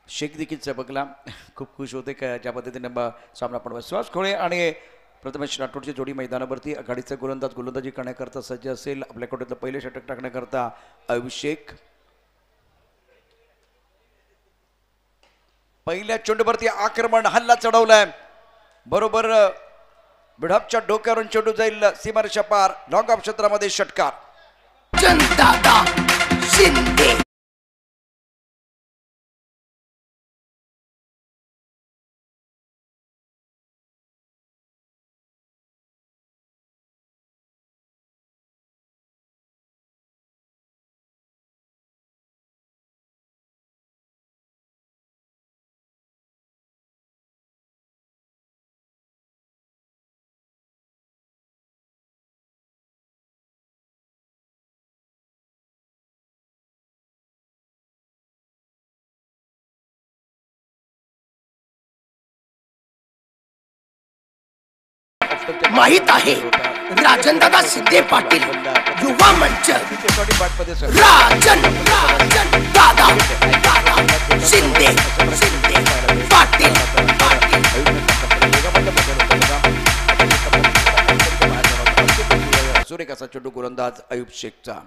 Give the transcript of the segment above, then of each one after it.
शेख देखील चमकला, खूप खुश होते का ज्या पद्धतीने सामना पण सुहास खोळे आणि प्रथमेश राठोडची जोडी मैदानावरती आघाडीचा गोलंदाजी करण्याकरता सज्ज असेल. आपल्याकडे पहिले षटक टाकण्याकरता अभिषेक. पहिल्या चेंडूवरती आक्रमण, हल्ला चढवलाय, बरोबर बिडपच्या डोक्यावरून चेंडू जाईल सीमारेषा पार. लॉंग ऑफ क्षेत्रामध्ये षटकार. दादा शिंदे माहित आहे राजनदादा शिंदे पाटील युवा मंच. राजन दादा शिंदे पाटील. सुरेखाचा चेंडू गोलंदाज अयुब शेखचा.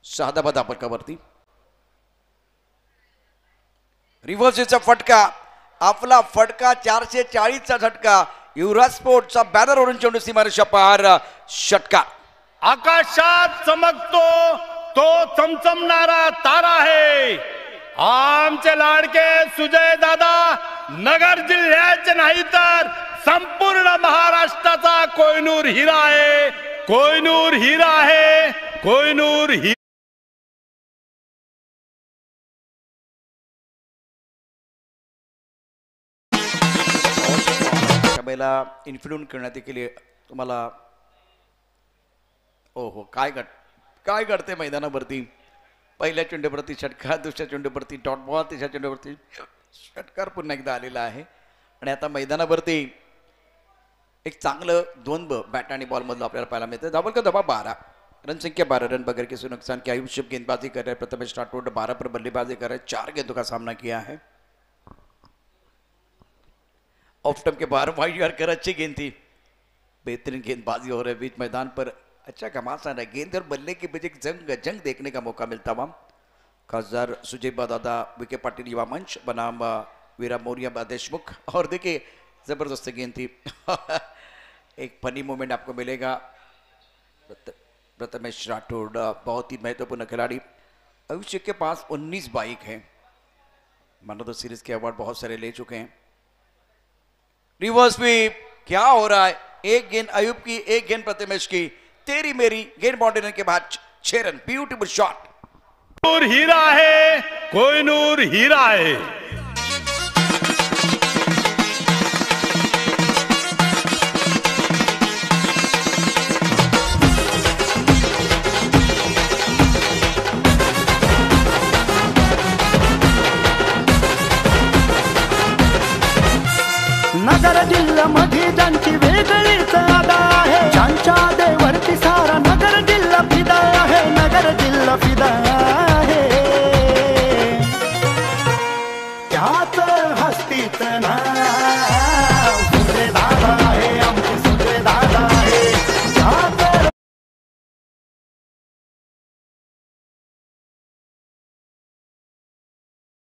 शहादाबाद अपरकावरती रिव्हर्सचा फटका. आपला फटका 440चा झटका. युवराज स्पोर्टचा बॅनरवरून चेंडू सीमारेषा पार. षटकार. आकाशात चमकतो तो चमचमणारा तारा आहे आमचे लाडके सुजय दादा. नगर जिल्ह्याचे नाही तर संपूर्ण महाराष्ट्राचा कोहिनूर हिरा आहे. कोहिनूर हिरा आहे. कोहिनूर हिरा. इन्फ्लुएन्स करण्यात केली तुम्हाला. हो काय घडते मैदानावरती. पहिल्या चेंडूवरती षटकार, दुसऱ्या चेंडूवरती डॉट बॉल, तिसऱ्या चेंडूवरती षटकार पुन्हा एकदा आलेला आहे. आणि आता मैदानावरती एक चांगलं द्वंद्व बॅट आणि बॉल मधलं आपल्याला पाहायला मिळतं. धावल का दबा 12, रनसंख्या 12 रन बगैर किसी नुकसान के. आयुब शेख गेंदबाजी कर रहे, प्रथमेश राठौड़ 12 पर बल्लेबाजी कर रहे, 4 गेंदों का सामना किया है. ऑफ स्टंप के बाहर वाइड कर अच्छी गेंद थी, बेहतरीन गेंदबाजी हो रही बीच मैदान पर. अच्छा घमासान है गेंद और बल्ले के बीच एक जंग देखने का मौका मिलता वहाँ. खासदार सुजय दादा विखे पाटिल युवा मंच बनाम वीरा मोरिया देशमुख. और देखिए जबरदस्त गेंद थी. एक फनी मोमेंट आपको मिलेगा. प्रथमेश राठौड़ बहुत ही महत्वपूर्ण खिलाड़ी. अभिषेक के पास 19 बाइक हैं. Man of the series K award बहुत सारे ले चुके हैं. रिवर्स स्वीप क्या हो रहा है. एक गेंद अयूब की, एक गेंद प्रथमेश की. तेरी मेरी गेंद बाउंड्री के बाद 6 रन. Beautiful shot. कोहिनूर हीरा है. कोहिनूर हीरा है. नगर जिल्ह्यामध्ये ज्यांची वेगळीच अदा आहे, ज्यांच्या देवरती सारा नगर जिल्हा फिदा आहे. नगर जिल्हा फिदा आहे त्याच हस्तीच नाव सुजय दादा आहे. आमचे सुजय दादा आहे.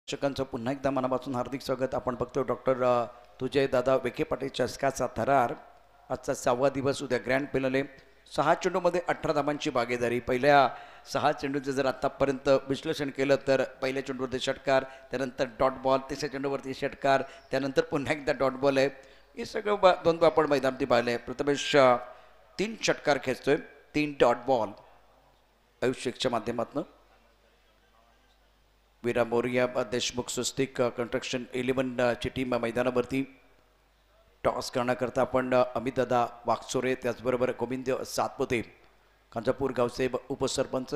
दर्शकांचं पुन्हा एकदा मनापासून हार्दिक स्वागत. आपण बघतो डॉक्टर सुजय दादा विखे पाटील चषकाचा थरार. आजचा 6वा दिवस. उद्या ग्रँड फिनाले. 6 चेंडूमध्ये 18 धावांची भागीदारी. पहिल्या 6 चेंडूचं जर आतापर्यंत विश्लेषण केलं तर पहिल्या चेंडूवरती षटकार, त्यानंतर डॉट बॉल, तिसऱ्या चेंडूवरती षटकार, त्यानंतर पुन्हा एकदा डॉट बॉल आहे. हे सगळं द्वंद्व आपण मैदानावरती पाहिलं आहे. प्रथमेश 3 षटकार खेचतोय, 3 डॉट बॉल अभिषेकच्या माध्यमातून. वीरा मोरिया देशमुख स्वस्तिक कंस्ट्रक्शन 11 ची टीम मैदानावरती. टॉस करण्याकरता आपण अमित दादा वागचोरे, त्याचबरोबर गोविंद सातपुते कांजापूर गावचे उपसरपंच.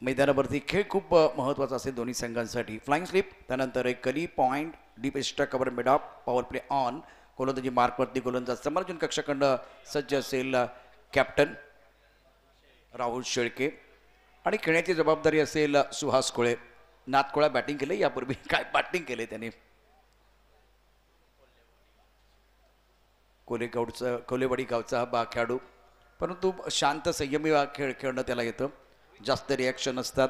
मैदानावरती खेळ खूप महत्त्वाचा असेल दोन्ही संघांसाठी. फ्लाइंग स्लिप, त्यानंतर एक कली point, deep extra cover mid of, power play on, गोलंदाजी मार्कवरती गोलंदाज समालोचन कक्षाखंड सज्ज असेल कॅप्टन राहुल शेळके आणि खेळण्याची जबाबदारी असेल सुहास खोळे. नातकोळा बॅटिंग केले यापूर्वी, काय बॅटिंग केले त्याने. कोलेवाडी गावचा बा खेळाडू, परंतु शांत संयमी खेळ खेळणं त्याला येतं. जास्त रिॲक्शन असतात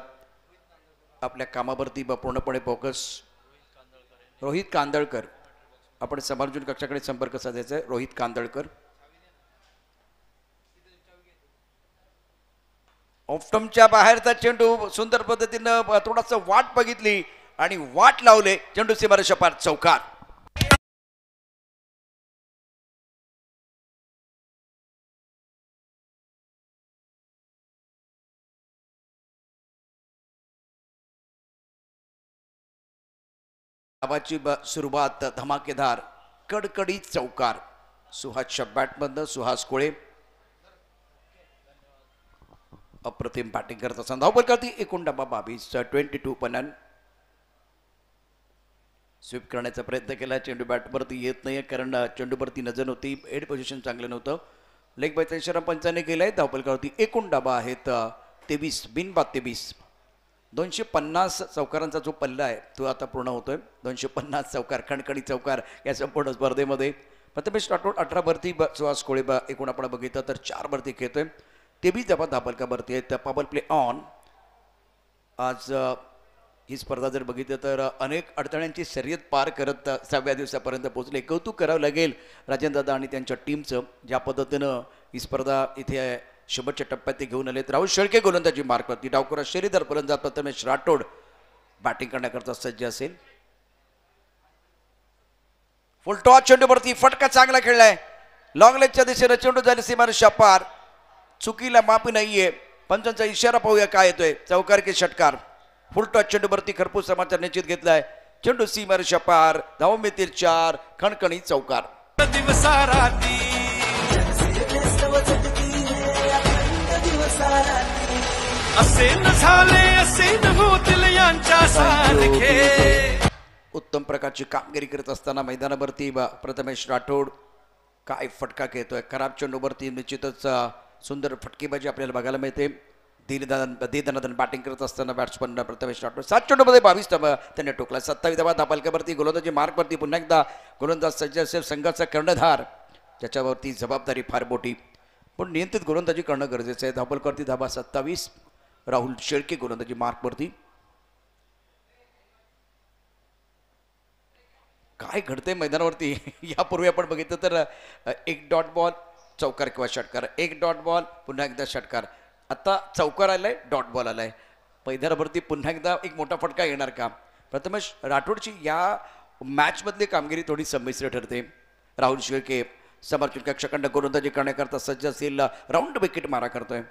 आपल्या कामावरती पूर्णपणे फोकस. रोहित कांदळकर, आपण समालोचन कक्षाकडे संपर्क साधायचा आहे. रोहित कांदळकर ऑफ्टमच्या बाहेरचा चेंडू सुंदर पद्धतीनं थोडासा वाट बघितली आणि वाट लावले. चेंडू सीमारेषा पार, चौकार. धावाची सुरुवात धमाकेदार कडकडीत चौकार. सुहासच्या बॅटमधनं सुहास कोळे अप्रतिम बॅटिंग करत असताना धावपल करती. एकूण डबा 22, 22 पन्नान. स्वीप करण्याचा प्रयत्न केला, चेंडू बॅटवरती येत नाही कारण चेंडूवरती नजर होती. हेड पोझिशन चांगलं नव्हतं. लेग बायचा इशारा पंचाने केलाय. धावपल करती. एकूण डबा आहेत 23, बिनबाद 23. 250 चौकारांचा जो पल्ला आहे तो आता पूर्ण होतोय. 250 चौकार, खणखणी चौकार या संपूर्ण स्पर्धेमध्ये. प्रथमेश राठोड 18 भरती, सुहास कोळे एकूण आपण बघितलं तर 4 भरती खेळतोय. 23 धावा धापलका भरती आहेत. Power play on. आज ही स्पर्धा जर बघितलं तर अनेक अडथळ्यांची शर्यत पार करत 6व्या दिवसापर्यंत पोहोचले. कौतुक करावं लागेल राजेंद्रदादा आणि त्यांच्या टीमचं, ज्या पद्धतीनं ही स्पर्धा इथे शेवटच्या टप्प्यात ते घेऊन आलेत. राहुल शेळके गोलंदाजी मार्कवरती, डावखुरा शेरीदार फलंदाज प्रथमेश राठोड बॅटिंग करण्याकरता सज्ज असेल. फुल टॉस चेंडूवरती फटका चांगला खेळलाय. लॉंग लेगच्या दिशेनं चेंडू झाले सीमारेषा पार. चुकीला माफी नाहीये. पंचांचा इशारा पाहूया काय येतोय. चौकार की षटकार. फुल टॉस चेंडूवरती खरपूस समाचार निश्चित घेतलाय. चेंडू सीमारेषा पार. धाव मिळतील 4. खणखणी चौकार. उत्तम प्रकारची कामगिरी करत असताना मैदानावरती प्रथमेश राठोड काय फटका खेळतोय. खराब चेंडूवरती निश्चितच सुंदर फटकेबाजी आपल्याला बघायला मिळते. दीनदनादन बॅटिंग करत असताना बॅट्समन प्रथमेश राठोड 7 चेंडूमध्ये 22 धावा त्याने टोकला. 27 धावा धापालकावरती गोलंदाजी मार्कवरती पुन्हा एकदा गोलंदाज सज्ज असेल. संघाचा कर्णधार, त्याच्यावरती जबाबदारी फार मोठी, पण नियंत्रित गोलंदाजी करणं गरजेचं आहे. धापलकरती धावा 27. राहुल शेळके गोलंदाजी मार्कवरती. काय घडतंय मैदानावरती यापूर्वी आपण बघितलं तर एक डॉट बॉल चौकार किंवा षटकार, एक डॉट बॉल पुन्हा एकदा षटकार. आता चौकार आलाय, डॉट बॉल आलाय. मैदानावरती पुन्हा एकदा एक मोठा फटका येणार का? प्रथमेश राठोडची या मॅचमधली कामगिरी थोडी संमिश्र ठरते. राहुल शेळके समर्थन कक्षाखंड गोलंदाजी करण्याकरता सज्ज असेल. राऊंड विकेट मारा करतोय.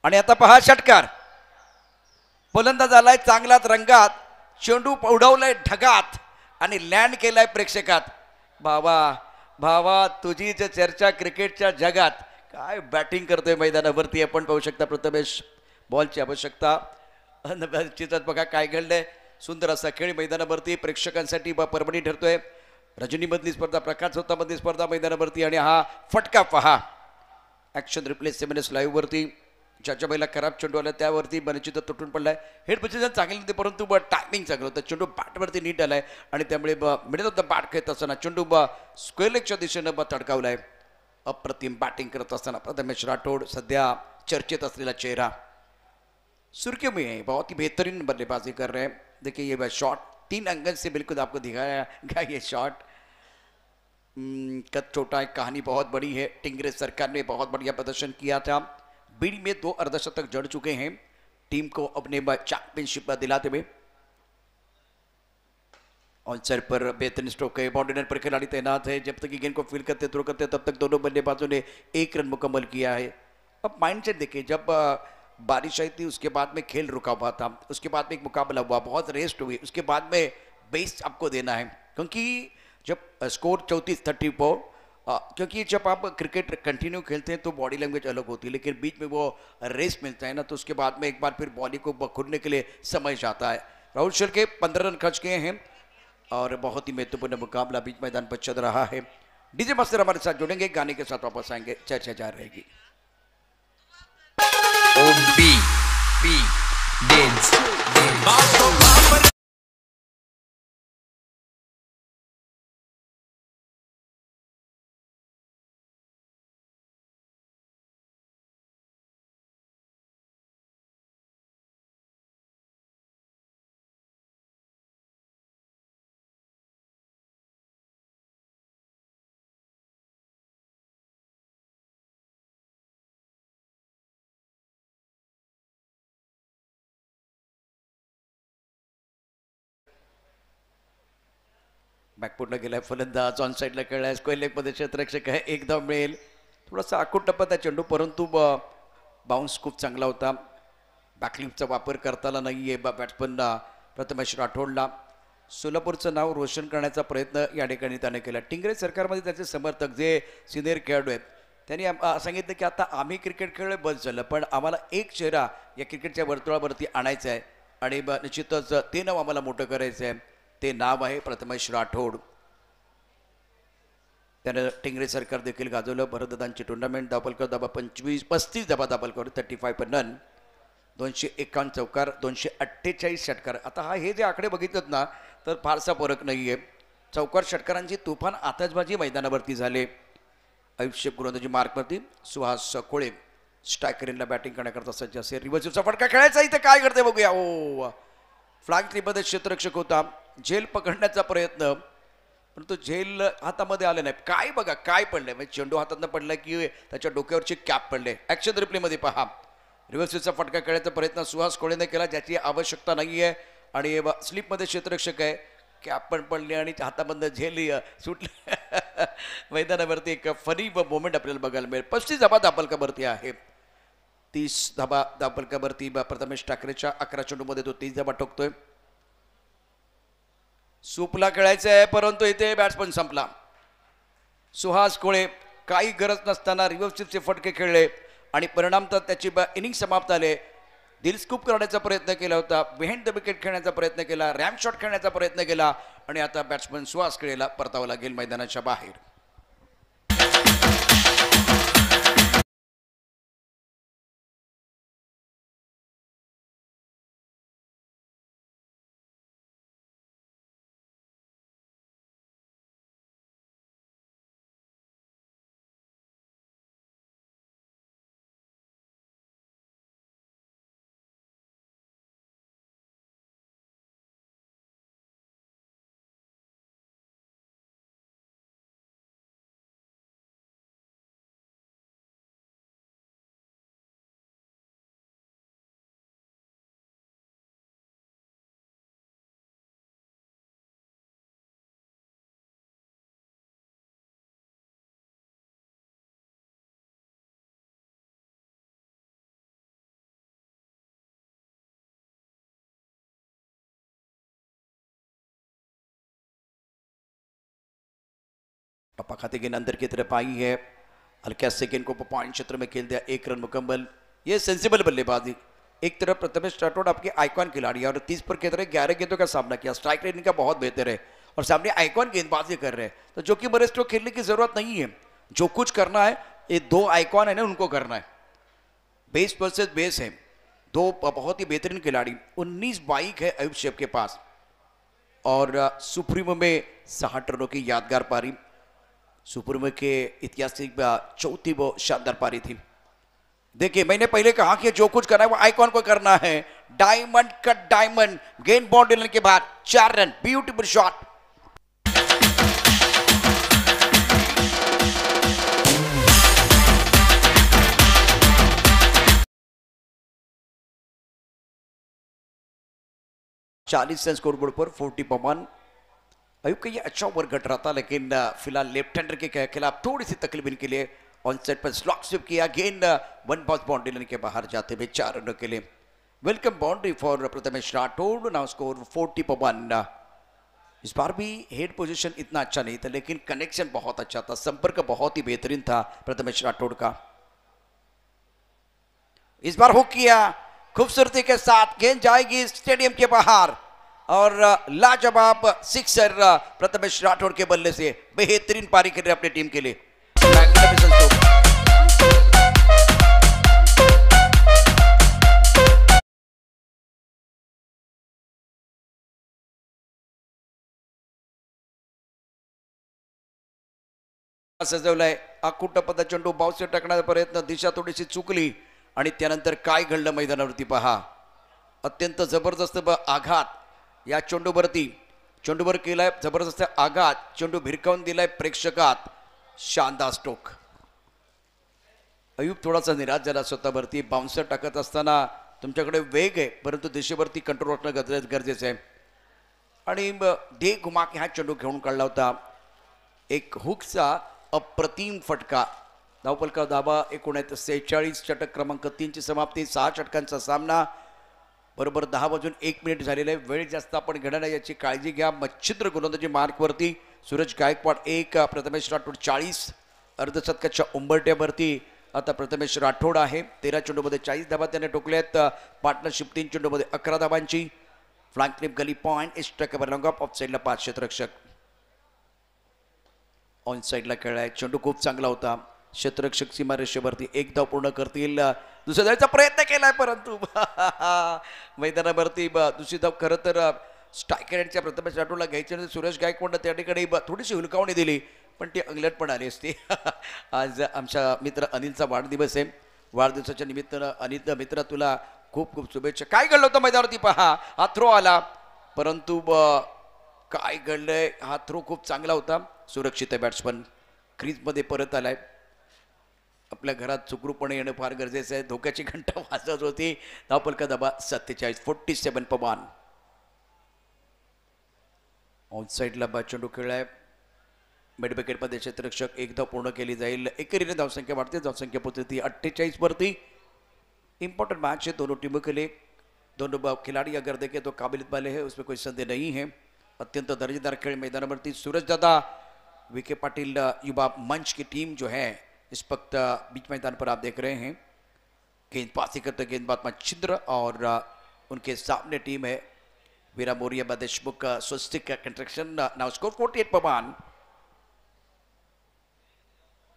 आणि आता पहा षटकार. फलंदाज आलाय चांगलाच रंगात. चेंडू उडवलाय ढगात आणि लँड केलाय प्रेक्षकात. भावा तुझीच चर्चा क्रिकेटच्या जगात. काय बॅटिंग करतोय मैदानावरती आपण पाहू शकता. प्रथमेश बॉलची आवश्यकता चित्रात बघा काय घडलंय. सुंदर असा खेळ मैदानावरती प्रेक्षकांसाठी परभणी ठरतोय. रजनीमधली स्पर्धा, प्रकाश होतामधली स्पर्धा मैदानावरती. आणि हा फटका पहा. ॲक्शन रिप्ले 7 लाईव्ह वरती ज्याच्या बैला खराब चेंडू आला त्यावरती निश्चितच तुटून पडलाय. हेड पोझिशन चांगली नव्हती परंतु टायमिंग चांगलं होतं. चेंडू बॅटवरती नीट आलाय आणि त्यामुळे मिडल ऑफ द बॅट खेळत असताना चेंडू स्क्वेअर लेगच्या दिशेनं तडकावलाय. अप्रतिम बॅटिंग करत असताना प्रथमेश राठोड सध्या चर्चेत असलेला चेहरा. सुर्खियों में है, बहुत ही बेहतरीन बल्लेबाजी कर रहे हैं. देखिए ये शॉट 3 अंगल से बिल्कुल आपको दिखाया गया. ये शॉट कद छोटा है, कहानी बहुत बड़ी है. टिंगरे सरकार ने बहुत बढ़िया प्रदर्शन किया था. बीडी में 2 अर्धशतक जड़ चुके हैं टीम को अपने चैंपियनशिप दिलाते हुए. ऑन साइड पर बेहतरीन स्ट्रोक है. बाउंड्री पर खिलाड़ी तैनात है. जब तक गेंद को फील करते थ्रो करते तब तक दोनों बल्लेबाजों ने 1 रन मुकम्मल किया है. अब माइंडसेट देखिए, जब बारिश आई थी उसके बाद में खेल रुका हुआ था, उसके बाद में एक मुकाबला हुआ, बहुत रेस्ट हुई, उसके बाद में बेस्ट आपको देना है. क्योंकि जब स्कोर 34-34, क्योंकि जब आप क्रिकेट कंटिन्यू खेलते हैं तो बॉडी लैंग्वेज अलग होती है, लेकिन बीच में वो रेस्ट मिलता है ना, तो उसके बाद में एक बार फिर बॉडी को खुलने के लिए समय जाता है. राहुल शेळके 15 रन खर्च किए हैं और बहुत ही महत्वपूर्ण मुकाबला बीच मैदान पर चल रहा है. डीजे मास्टर हमारे साथ जुड़ेंगे, गाने के साथ वापस आएंगे. चर्चा जारी रहेगी. OB Dance. बॅकफुटला गेलाय फलंदाज, ऑन साईडला खेळलाय, स्क्वेअर लेगमध्ये क्षेत्ररक्षक आहे, एकदा मिळेल. थोडासा आखूड टप्पा त्या चेंडू, परंतु बाउन्स खूप चांगला होता. बॅकलिपचा वापर करता आला नाही आहे बॅट्समन प्रथमेश राठोडला. सोलापूरचं नाव रोशन करण्याचा प्रयत्न या ठिकाणी त्याने केला. टिंगरे सरकारमध्ये त्याचे समर्थक जे सिनियर खेळाडू आहेत त्यांनी सांगितलं की आता आम्ही क्रिकेट खेळलो बस झालं, पण आम्हाला एक चेहरा या क्रिकेटच्या वर्तुळावरती आणायचा आहे आणि निश्चितच ते नाव आम्हाला मोठं करायचं आहे. ते नाव आहे प्रथमेश राठोड. त्यानं टिंगरे सरकार देखील गाजवलं. भरतदादांची टुर्नामेंट, धावफलक धाबा 35 धाबा धावफलकावर 35 पर रन, 251 चौकार, 248 षटकार. आता हे जे आकडे बघितलं ना तर फारसा फरक नाही आहे. चौकार षटकारांची तुफान आतषबाजी मैदानावरती झाले. आयुष्य गोलंदाजी मार्कवरती सुहास कोळे स्ट्रायकरला बॅटिंग करण्याकरता सज्ज असेल. रिव्हर्सचा फटका खेळायचा, इथे काय करते बघूया. ओ फ्लॅग स्लिपमध्ये क्षेत्ररक्षक होता, झेल पकडण्याचा प्रयत्न, परंतु झेल हातामध्ये आले नाही. काय बघा काय पडलंय, म्हणजे चेंडू हातातनं पडलाय की त्याच्या डोक्यावरची कॅप पडले. ॲक्शन रिप्लेमध्ये पहा. रिव्हर्सचा फटका खेळण्याचा प्रयत्न सुहास कोळेने केला, ज्याची आवश्यकता नाही आहे. आणि स्लिपमध्ये क्षेत्ररक्षक आहे, कॅप पण पडली आणि हातामधनं झेल सुटली. मैदानावरती एक फनी मोमेंट आपल्याला बघायला मिळेल. 35 धाबा धावफलकावरती आहे. 30 धाबा धावफलकावरती प्रथमेश ठाकरेच्या 11 चेंडूमध्ये तो 30 धाबा ठोकतोय. सूपला खेळायचं आहे, परंतु इथे बॅट्समन संपला. सुहास कोळे काही गरज नसताना रिव्हर्सचे फटके खेळले आणि परिणामतः त्याची इनिंग समाप्त झाले. दिल स्कूप करण्याचा प्रयत्न केला होता, बिहाइंड द विकेट खेळण्याचा प्रयत्न केला, रॅम शॉट खेळण्याचा प्रयत्न केला आणि आता बॅट्समन सुहास कोळेला परतावं लागेल मैदानाच्या बाहेर. टप्पा खाते के अंदर की तरफ आई है, हल्का सेकंड को पॉइंट क्षेत्र में खेल दिया, 1 रन मुकम्मल. ये सेंसिबल बल्लेबाजी. एक तरफ प्रथमेश राठौड़ आपके आइकॉन खिलाड़ी और 30 पर की तरह 11 गेंदों का सामना किया. स्ट्राइक रेट इनका बहुत बेहतर है और सामने आइकॉन गेंदबाजी कर रहे हैं, तो जो कि बड़े स्ट्रोक खेलने की जरूरत नहीं है. जो कुछ करना है ये 2 आइकॉन है ना उनको करना है. बेस वर्सेस बेस है, 2 बहुत ही बेहतरीन खिलाड़ी. 19 बाइक है अयूब शेख के पास और सुप्रीमो में 60 रनों की यादगार पारी. सुप्रीमो के इतिहास की 4थी वो शानदार पारी थी. देखिए मैंने पहले कहा कि जो कुछ करना है वो आइकॉन को करना है. डायमंड कट डायमंड, गेंद बाउंड्री लेने के बाद 4 रन, ब्यूटीफुल शॉट. चालीस रन स्कोरबोर्ड पर 40 पर 1. अयूब का ये अच्छा ओवर घट रहा था, लेकिन फिलहाल लेफ्ट हैंडर के खिलाफ थोड़ी सी तकलीफ इनके लिए. ऑन साइड पर स्लॉक स्विप किया, गेंद 1 बॉल बाउंड्री लेने के बाहर जाते हुए 4 रनों के लिए. Welcome boundary for Prathamesh Rathore. Now score 40 पर 1. इस बार भी हेड पोजीशन इतना अच्छा नहीं था, लेकिन कनेक्शन बहुत अच्छा था, संपर्क बहुत ही बेहतरीन था प्रथमेश राठौड़ का. इस बार हुक किया खूबसूरती के साथ, गेंद जाएगी स्टेडियम के बाहर और लाजवाब सिक्सर प्रथमेश राठौड़ के बल्ले से. बेहतरीन पारी कर रहे अपनी टीम के लिए. सजवलाय आकुट पदा चेंडू बाउन्सर टाकण्याचा प्रयत्न, दिशा थोडीशी चुकली आणि त्यानंतर काय घडलं मैदानावरती पहा. अत्यंत जबरदस्त आघात या चेंडूवरती, चेंडूवर केलाय जबरदस्त आघात, चेंडू भिरकावून दिलाय प्रेक्षकात. शानदार स्ट्रोक. अयूब थोडासा निराश झाला स्वतःवरती. बाउन्सर टाकत असताना तुमच्याकडे वेग आहे परंतु दिशेवरती कंट्रोल असणं गरजेचं आहे. आणि दे घुमा के हा चेंडू घेऊन काढला होता. एक हुकचा अप्रतिम फटका. धावपलका दाबा 1946. षटक क्रमांक 3 ची समाप्ती. 6 षटकांचा सामना. बरोबर 10 वाजून 1 मिनिट झालेला आहे. वेळ जास्त आपण घेणार नाही याची काळजी घ्या. मच्छिद्र गोलंदाजी मार्कवरती सूरज गायकवाड 1, प्रथमेश राठोड 40. अर्धशतकाच्या उंबरट्यावरती आता प्रथमेश राठोड आहे. 13 चेंडूमध्ये 40 धाबा त्याने ठोकल्यात. Partnership 3 चेंडूमध्ये 11 धाबांची. Flank clip Gully point इस्ट्रॅकेवर long of साईडला 5 क्षेत्ररक्षक. ऑन साईडला खेळाय. चेंडू खूप चांगला होता. क्षेत्ररक्षक सीमारेषेवरती 1 धाव पूर्ण करतील. दुसऱ्या धावचा प्रयत्न केलाय परंतु मैदानावरती दुसरी धाव खरं तर स्ट्रायकरच्या प्रथमेश राठोडला घ्यायची. सुरेश गायकवाडनं त्या ठिकाणी थोडीशी हुलकावणी दिली पण ती अंगलट पण आली असती. आज आमच्या मित्र अनिलचा वाढदिवस आहे. वाढदिवसाच्या निमित्तानं अनिल मित्र तुला खूप खूप शुभेच्छा. काय घडलं होतं मैदानावरती पहा. हा थ्रो आला परंतु काय घडलंय. हा थ्रो खूप चांगला होता. सुरक्षित आहे. बॅट्समन क्रीजमध्ये परत आलाय. आपल्या घरात सुखरूपणे येणं फार गरजेचं आहे. धोक्याची घंटा वाजत होती. धावपलका दाबा 47. 47 पमान. ऑन साईडला चेंडू खेळाय. मिड विकेटमध्ये क्षेत्ररक्षक 1 धाव पूर्ण केली जाईल. एकेरीने धावसंख्या वाढते. धावसंख्या पोहोचली 48 वरती. इंपॉर्टेंट मैच है दोनों टीमों के लिए. दोनों खिलाड़ी अगर देखें तो काबिलियत वाले हैं, उसमें कोई संदेह नहीं है. अत्यंत दर्जेदार खेल मैदानावरती. सूरज दादा विखे पाटिल युवा मंच की टीम जो है इस वक्त बीच मैदान पर आप देख रहे हैं. गेंदबाजी करते गेंदबाज मच्छिद्र और उनके सामने टीम है Veera Moriya Deshmukh Swastik construction. Now score 48 पमान.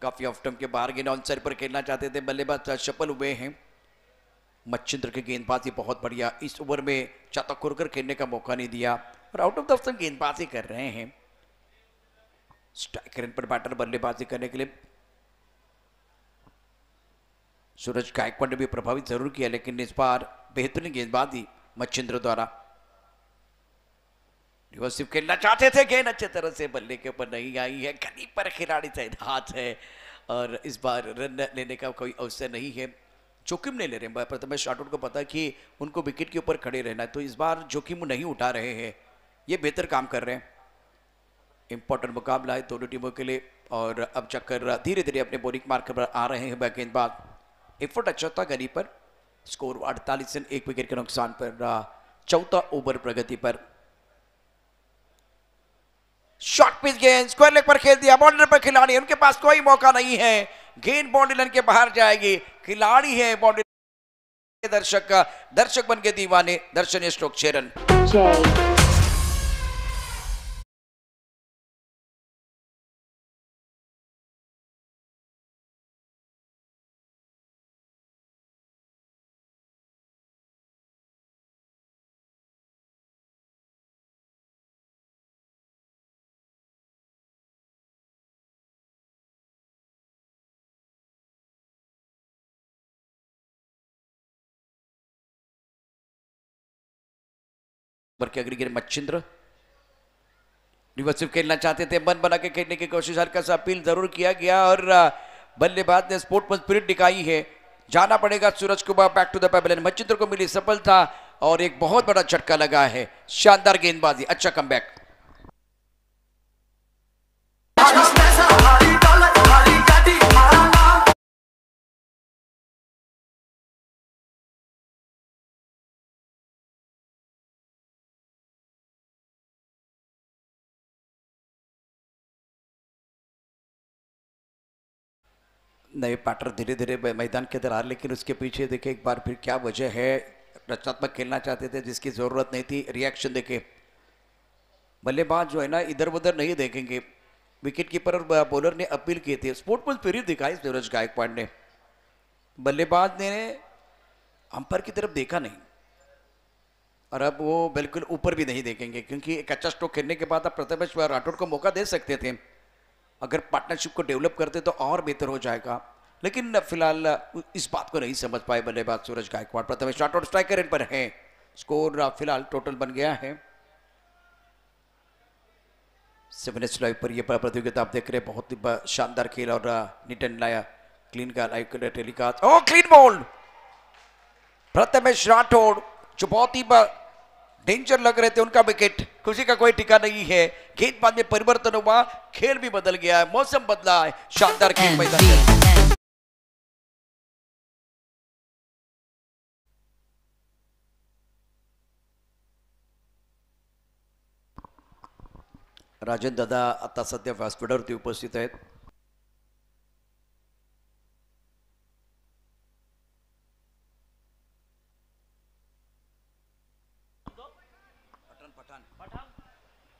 काफी ऑफ टर्म के बाहर गेंद ऑन साइड पर खेलना चाहते थे. बल्लेबाज सफल हुए हैं. मच्छिंद्र की गेंदबाजी बहुत बढ़िया. इस ओवर में चातक खेलने का मौका नहीं दिया और आउट ऑफ द स्टंप गेंदबाजी कर रहे हैं. स्ट्राइकर पर बैटर बल्लेबाजी करने के लिए. सूरज गायकवाड़ ने भी प्रभावित जरूर किया लेकिन इस बार बेहतरीन गेंदबाजी मच्छिंद्र द्वारा. रिवर्सिव खेलना चाहते थे. गेंद अच्छे तरह से बल्ले के ऊपर नहीं आई है. गली पर खिलाड़ी से हाथ है और इस बार रन लेने का कोई अवसर नहीं है. जोखिम नहीं ले रहे हैं. प्रथमेश राठौड़ को पता है कि उनको विकेट के ऊपर खड़े रहना है तो इस बार जोखिम नहीं उठा रहे हैं. ये बेहतर काम कर रहे हैं. इंपॉर्टेंट मुकाबला है दोनों टीमों के लिए और अब चक्कर धीरे धीरे अपने बोरिंग मार्कर पर आ रहे हैं. गेंदबाज एफर्ट अच्छा था गली पर. स्कोर 48 रन 1 विकेट के नुकसान पर. चौथा ओवर प्रगति पर. शॉर्ट पिच गेंद स्क्वायर लेग पर खेल दिया. बाउंड्री पर खिलाड़ी, उनके पास कोई मौका नहीं है. गेंद बाउंड्री लाइन के बाहर जाएगी. खिलाड़ी है बाउंड्री. दर्शक बन के दीवाने. दर्शनीय स्ट्रोक 6 रन. के अगली गेंद मच्छिंद्र. रिवर्सिव खेलना चाहते थे. मन बना के खेलने की कोशिश हल्का सा अपील जरूर किया गया और बल्लेबाज ने स्पोर्ट्समैन स्पिरिट दिखाई है. जाना पड़ेगा Suraj Kumar. Back to the pavilion. Machhindra को मिली सफलता और एक बहुत बड़ा झटका लगा है. शानदार गेंदबाजी. अच्छा कमबैक. नए बैटर धीरे धीरे मैदान के अंदर आ, लेकिन उसके पीछे देखे एक बार फिर क्या वजह है. रचनात्मक खेलना चाहते थे जिसकी ज़रूरत नहीं थी. रिएक्शन देखे. बल्लेबाज जो है ना इधर उधर नहीं देखेंगे. विकेट कीपर और बॉलर ने अपील की थी. स्पोर्ट्समैन स्पिरिट दिखाई सूरज गायकवाड़ ने. बल्लेबाज ने अंपायर की तरफ देखा नहीं और अब वो बिल्कुल ऊपर भी नहीं देखेंगे क्योंकि एक अच्छा स्ट्रोक खेलने के बाद आप प्रथमेश राठौड़ को मौका दे सकते थे. अगर पार्टनरशिप को डेवलप करते तो और बेहतर हो जाएगा, लेकिन फिलहाल इस बात को नहीं समझ पाए बल्लेबाज सूरज गायकवाड़। प्रथम शॉट और स्ट्राइकर इन पर है। स्कोर फिलहाल टोटल बन गया है 7 लाइव पर। यह प्रतियोगिता आप देख रहे हैं, बहुत ही शानदार खेल और नीट एंड लाया क्लीन का लाइव टेलीकास्ट। ओ क्लीन बॉल प्रथमेश राठौड़ जो बहुत ही डेंजर लग रहे थे, उनका विकेट। खुशी का कोई टिका नहीं है। गेंदबाज में परिवर्तन हुआ, खेल भी बदल गया है, मौसम बदला है। शानदार खेल मैदान में। राजन दादा आता सध्या व्यासपीठावरती उपस्थित आहेत।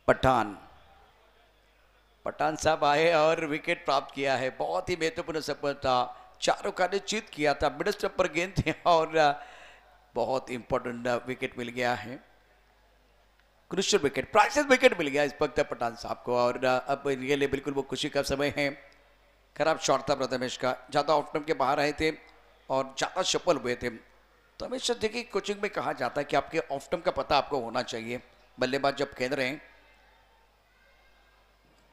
पठान साहब आए और विकेट प्राप्त किया है। बहुत ही महत्वपूर्ण सफलता, चारों का निश्चित किया था, मिड स्टंप पर गेंद थी और बहुत इंपॉर्टेंट विकेट मिल गया है। क्रुशियल विकेट, प्राइसेस विकेट मिल गया इस वक्त पठान साहब को और अब इनके लिए बिल्कुल वो खुशी का समय है। खराब शॉट था प्रथमेश का, ज़्यादा ऑफ स्टंप के बाहर आए थे और ज़्यादा सफल हुए थे। तो हमेशा देखिए कोचिंग में कहा जाता है कि आपके ऑफ स्टंप का पता आपको होना चाहिए। बल्लेबाज जब खेल रहे हैं,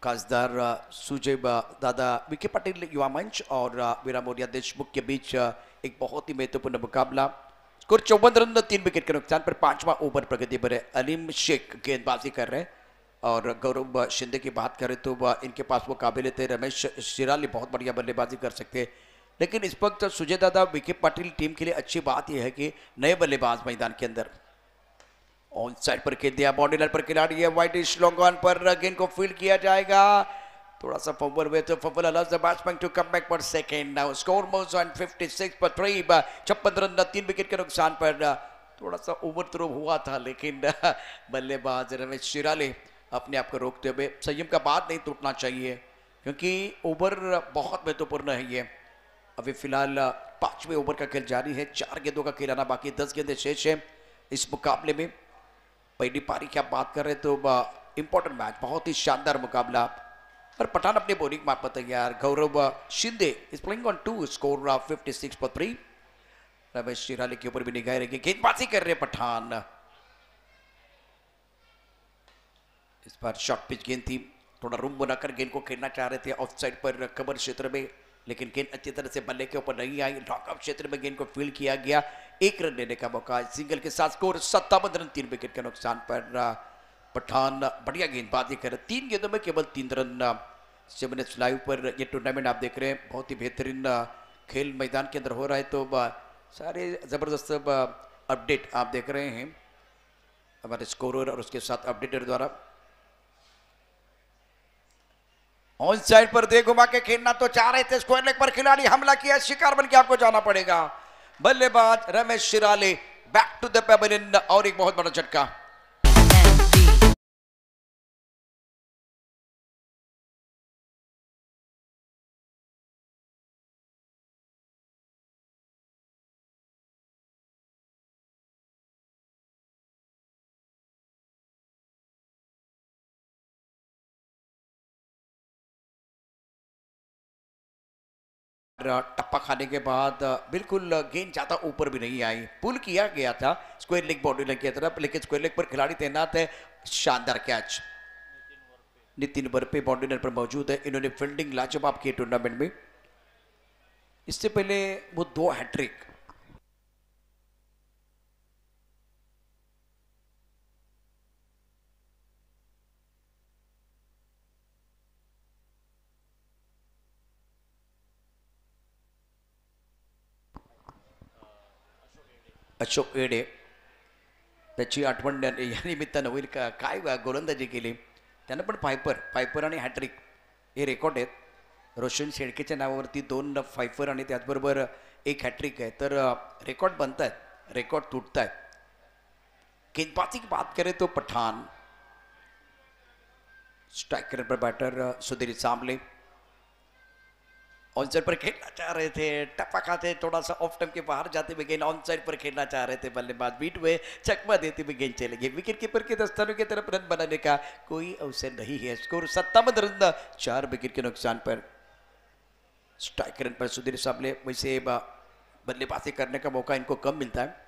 खासदार सुजय दादा विखे पाटिल युवा मंच और वीरामोरिया देशमुख के बीच एक बहुत ही महत्वपूर्ण मुकाबला। स्कोर 54 रन 3 विकेट के नुकसान पर। 5वां ओवर प्रगति पर है। अलीम शेख गेंदबाजी कर रहे हैं और गौरव शिंदे की बात करें तो इनके पास वो काबिल थे। रमेश शिराली बहुत बढ़िया बल्लेबाजी कर सकते हैं, लेकिन इस वक्त सुजय दादा विखे पाटिल टीम के लिए अच्छी बात यह है कि नए बल्लेबाज मैदान के अंदर। ऑन साइड पर खेल दिया, बाउंड्री लाइन पर खिलाड़ी है। वाइट लॉन्ग ऑन पर गेंद को फील्ड किया जाएगा। थोड़ा सा फंबल हुए तो fumble allows the batsman to come back for second. Now score moves on 56 पर 3 56 रन 3 विकेट के नुकसान पर। थोड़ा सा ओवर थ्रो हुआ था, लेकिन बल्लेबाज रमेश शिराले अपने आप को रोकते हुए, संयम का बात नहीं टूटना चाहिए क्योंकि ओवर बहुत महत्वपूर्ण है ये। अभी फिलहाल 5वें ओवर का खेल जारी है, 4 गेंदों का खेल आना बाकी, 10 गेंदें शेष है इस मुकाबले में। पहली पारी की आप बात कर रहे तो इंपॉर्टेंट मैच, बहुत ही शानदार मुकाबला। पर पठान अपने बॉलिंग मार पर तैयार। Gaurav Shinde is playing on 2, score 56 पर 3। रमेश शिराले के ऊपर भी निगाह रहेगी, गेंदबाजी कर रहे पठान। इस बार शॉर्ट पिच गेंद थी, थोड़ा रूम बनाकर गेंद को खेलना चाह रहे थे ऑफ साइड पर कवर क्षेत्र में, लेकिन गेंद अच्छी तरह से बल्ले के ऊपर नहीं आई। लॉकआउट क्षेत्र में गेंद को फील्ड किया गया, 1 रन लेने का मौका। सिंगल के साथ स्कोर 57 रन 3 विकेट के नुकसान पर। पठान बढ़िया गेंदबाजी कर, 3 गेंदों में केवल 3 रन। 7 लाइव पर ये टूर्नामेंट आप देख रहे हैं, बहुत ही बेहतरीन खेल मैदान के अंदर हो रहा है। तो सारे जबरदस्त अपडेट आप देख रहे हैं हमारे स्कोरर और उसके साथ अपडेटर द्वारा। ऑन साइड पर दे घुमा के खेलना तो चाह रहे थे, स्क्वायर लेग पर खिलाड़ी हमला किया, शिकार बन के आपको जाना पड़ेगा। बल्लेबाज Ramesh Shirale back to the pavilion और एक बहुत बड़ा झटका। टप्पा खाने के बाद बिल्कुल गेंद ज्यादा ऊपर भी नहीं आई, पुल किया गया था स्क्वायर लेग बाउंड्री लाइन की तरफ, लेकिन स्क्वायर लेग पर खिलाड़ी तैनात है। शानदार catch, Nitin Varpe boundary line पर मौजूद है। इन्होंने फील्डिंग लाजवाब की टूर्नामेंट में, इससे पहले वो 2 हैट्रिक। अशोक एडे, त्याची आठवण या निमित्तानं होईल का, काय गोलंदाजी केली त्यानं, पण फायपर आणि हॅट्रिक हे रेकॉर्ड आहेत। रोशन शेळकेच्या नावावरती 2 फायफर आणि त्याचबरोबर 1 हॅट्रिक आहे, तर रेकॉर्ड बनत आहेत, रेकॉर्ड तुटत आहेत। गेंदबाजी की बात करें तो पठान, स्ट्राइकर पर batter Sudhir Sambale, on side पर खेलना चाह रहे थे, टप्पा खाते थोड़ा सा ऑफ टाइम के बाहर जाते हुए गेंद ऑन साइड पर खेलना चाह रहे थे, बल्लेबाज बीट हुए, चकमा देते हुए गेंद चले गए। विकेट कीपर के दस्तानों की तरफ रन बनाने का कोई अवसर नहीं है। स्कोर 57 रन 4 विकेट के नुकसान पर। स्ट्राइक रन पर सुधीर साबले, वैसे बल्लेबाजी करने का मौका इनको कम मिलता है।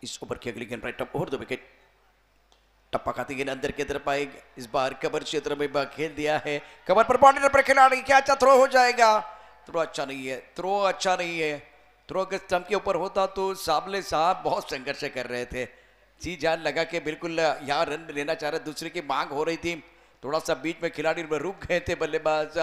इस ओवर की अगली गेंद राइट अप ओवर 2 विकेट। टप्पा खाती गेंद अंदर की तरफ आएगी, इस बार कवर क्षेत्र में खेल दिया है, कवर पर बाउंड्री पर खिलाड़ी, क्या अच्छा थ्रो हो जाएगा? थ्रो अच्छा नहीं है, थ्रो अच्छा नहीं है। थ्रो के स्टंप के ऊपर होता तो साबले साहब बहुत संघर्ष कर रहे थे, जी जान लगा के बिल्कुल यहाँ रन लेना चाह रहे, दूसरे की मांग हो रही थी, थोड़ा सा बीच में खिलाड़ी रुक गए थे बल्लेबाज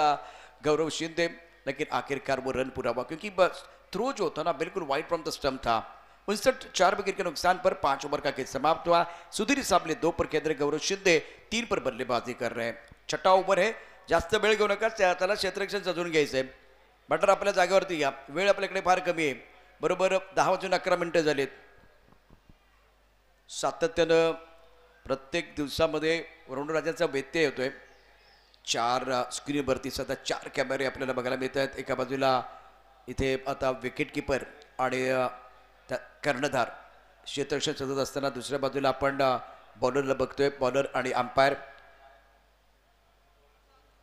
गौरव शिंदे, लेकिन आखिरकार वो रन पूरा हुआ, क्योंकि बस थ्रो जो था ना बिल्कुल वाइड फ्रॉम द स्टंप था। 4 विकेट के नुकसान पर 5 ओवर का खेल समाप्त हुआ। सुधीर साबले 2 पर केंद्र, गौरव शिंदे 3 पर बल्लेबाजी कर रहे हैं। 6ठा ओव्हर आहे, जास्त वेळ घेऊ नका, त्याला क्षेत्ररक्षण सजवून घ्यायचंय। बटर आपल्या जागेवरती या, वेळ आपल्याकडे फार कमी आहे, बरोबर 10:11 झालेत। सातत्यानं प्रत्येक दिवसामध्ये वरुणराजाचा व्यत्यय होतोय। 4 स्क्रीनवरती सध्या 4 कॅमेरे आपल्याला बघायला मिळत आहेत। एका बाजूला इथे आता विकेट कीपर आणि कर्णधार क्षेत्ररक्षण सजत असताना, दुसऱ्या बाजूला आपण बॉलरला बघतोय, बॉलर आणि अंपायर।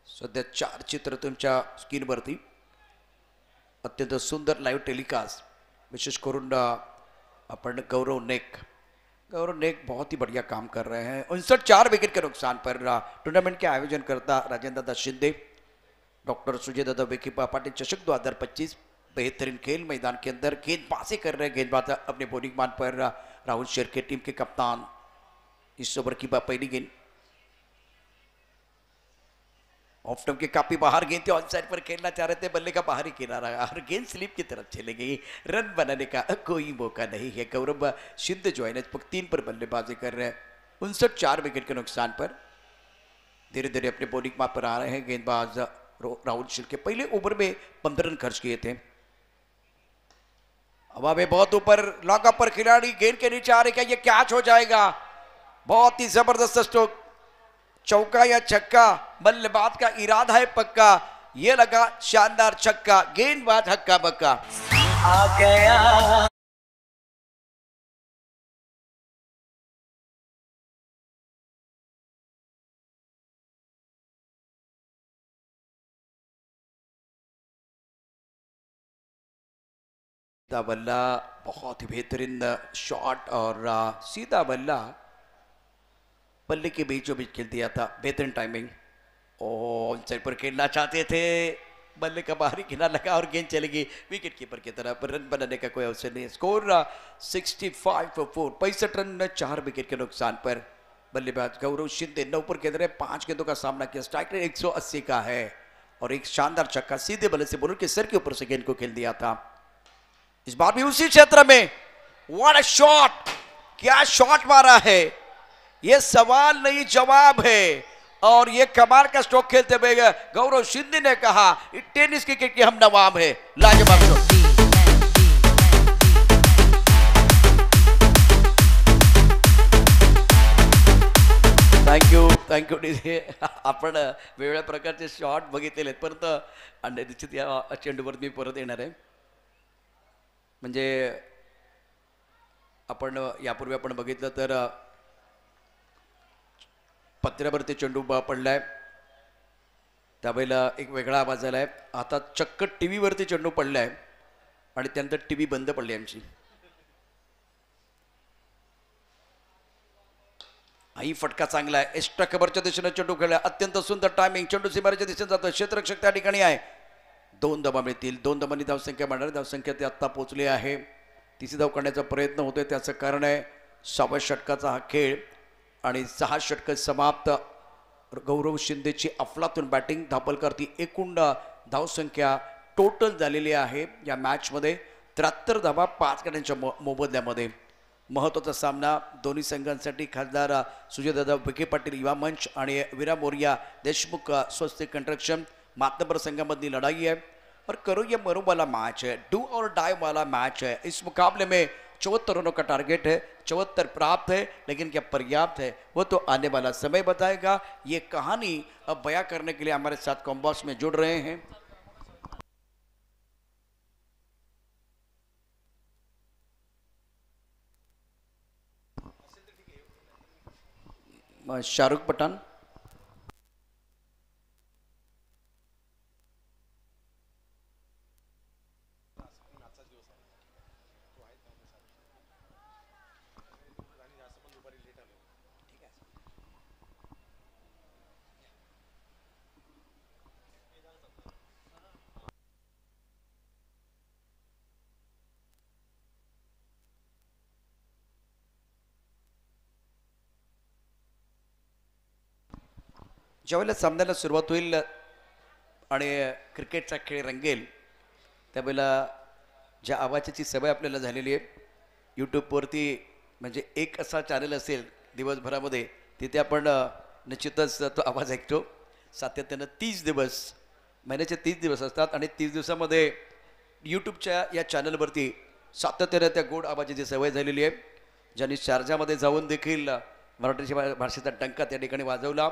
सध्या 4 चित्र तुमच्या स्क्रीनवरती, अत्यंत सुंदर लाईव्ह टेलीकास्ट, विशेष करून अपन गौरव नेक बहुत ही बढ़िया काम कर रहे हैं। 4 विकेट के नुकसान पर टूर्नामेंट के आयोजन करता राजेंद्र दादा शिंदे, डॉक्टर सुजय दादा विखे पाटिल चषक 2025 बेहतरीन खेल मैदान के अंदर गेंदबाजी कर रहे हैं। गेंदबाज अपने बॉलिंग मान पर राहुल शेरके, टीम के कप्तान। इस ओवर की पहली गेंद ऑफ स्टंप के काफी बाहर गेंद थी, ऑन साइड पर खेलना चाह रहे थे, बल्ले का बाहरी किनारा और गेंद स्लिप की तरफ चले गई, रन बनाने का कोई मौका नहीं है। गौरव शिंदे जो है ना 3 पर बल्लेबाजी कर रहे हैं। 4 विकेट के नुकसान पर धीरे धीरे अपने बॉलिंग मार पर आ रहे हैं गेंदबाज राहुल शेरके। पहले ओवर में 15 रन खर्च किए थे। हवा में बहुत ऊपर, लॉकअप पर खिलाड़ी गेंद के नीचे आ रहे, क्या ये कैच हो जाएगा? बहुत ही जबरदस्त स्ट्रोक, चौका या छक्का, बल्लेबाज का इरादा है पक्का, ये लगा शानदार छक्का, गेंदबाज हक्का बक्का। आ गया सीधा बल्ला, बहुत ही बेहतरीन शॉट और सीधा बल्ला बल्ले के बीचों बीच खेल दिया था, बेहतरीन टाइमिंग। ऑन साइड पर खेलना चाहते थे, बल्ले का बाहरी किनारा लगा और गेंद चलेगी विकेट कीपर की तरफ, रन बनाने का कोई अवसर नहीं। स्कोर 65 for 4, 65 रन 4 विकेट के नुकसान पर। बल्लेबाज गौरव शिंदे 9 पर केंद्र है, 5 गेंदों का सामना किया, स्ट्राइक रेट 180 का है और एक शानदार छक्का सीधे बल्ले से बॉलर के सर के ऊपर से गेंद को खेल दिया था। इस बार भी उसी क्षेत्र में, व्हाट अ शॉट, क्या शॉट मारा है, ये सवाल नहीं जवाब है। और ये कमाल का स्ट्रोक खेलते हुए गौरव शिंदे ने कहा टेनिस क्रिकेट के हम नवाब है, लाजवाब शॉट। Thank you DJ. आपण वेगवेगळ्या प्रकारचे शॉट बघितलेले आहेत, परंतु निश्चित या चेंडूवर मी परत येणार आहे। म्हणजे आपण यापूर्वी आपण बघितलं तर पत्र्यावरती चेंडू पडलाय, त्यावेळेला एक वेगळा आवाज आलाय। आता चक्क टीव्ही वरती चेंडू पडलाय आणि त्यानंतर टीव्ही बंद पडली आमची। ही फटका चांगला आहे, एक्स्ट्रा कव्हरच्या दिशेने चेंडू खेळला, अत्यंत सुंदर टायमिंग, चेंडू सीमारेच्या दिशेने जातो, क्षेत्ररक्षक त्या ठिकाणी आहे। 2 धावा मिळतील, 2 धावांनी धावसंख्या मिळणार, धावसंख्या ते आत्ता पोहोचली आहे। तिसरी धाव काढण्याचा प्रयत्न होतोय, त्याचं कारण आहे 6व्या षटकाचा हा खेळ आणि 6 षटक समाप्त। गौरव शिंदेची अफलातून बॅटिंग, धापलकरती एकूण धावसंख्या टोटल झालेली आहे या मॅचमध्ये 73 धावा 5 गड्यांच्या मोबदल्यामध्ये। महत्त्वाचा सामना दोन्ही संघांसाठी खासदार सुजयदादा विखे पाटील युवा मंच आणि वीरा मोरिया देशमुख स्वस्तिक कंस्ट्रक्शन मातबर संघामधली लड़ाई है और करो ये मरो वाला मैच है, डू और डाई वाला मैच है। इस मुकाबले में 74 रनों का टारगेट है, 74 प्राप्त है, लेकिन क्या पर्याप्त है वो तो आने वाला समय बताएगा। ये कहानी अब बयां करने के लिए हमारे साथ कॉम्बॉक्स में जुड़ रहे हैं शाहरुख पठाण. ज्यावेळेला सामन्याला सुरुवात होईल आणि क्रिकेटचा खेळ रंगेल त्यावेळेला ज्या आवाजाची सवय आपल्याला झालेली आहे यूट्यूबवरती म्हणजे एक असा चॅनल असेल दिवसभरामध्ये तिथे आपण निश्चितच तो आवाज ऐकतो. सातत्यानं 30 दिवस महिन्याचे 30 दिवस असतात आणि 30 दिवसामध्ये यूट्यूबच्या या चॅनलवरती सातत्यानं त्या गोड आवाजाची सवय झालेली आहे. ज्यांनी शारजामध्ये जाऊन देखील मराठी भाषेचा डंका त्या ठिकाणी वाजवला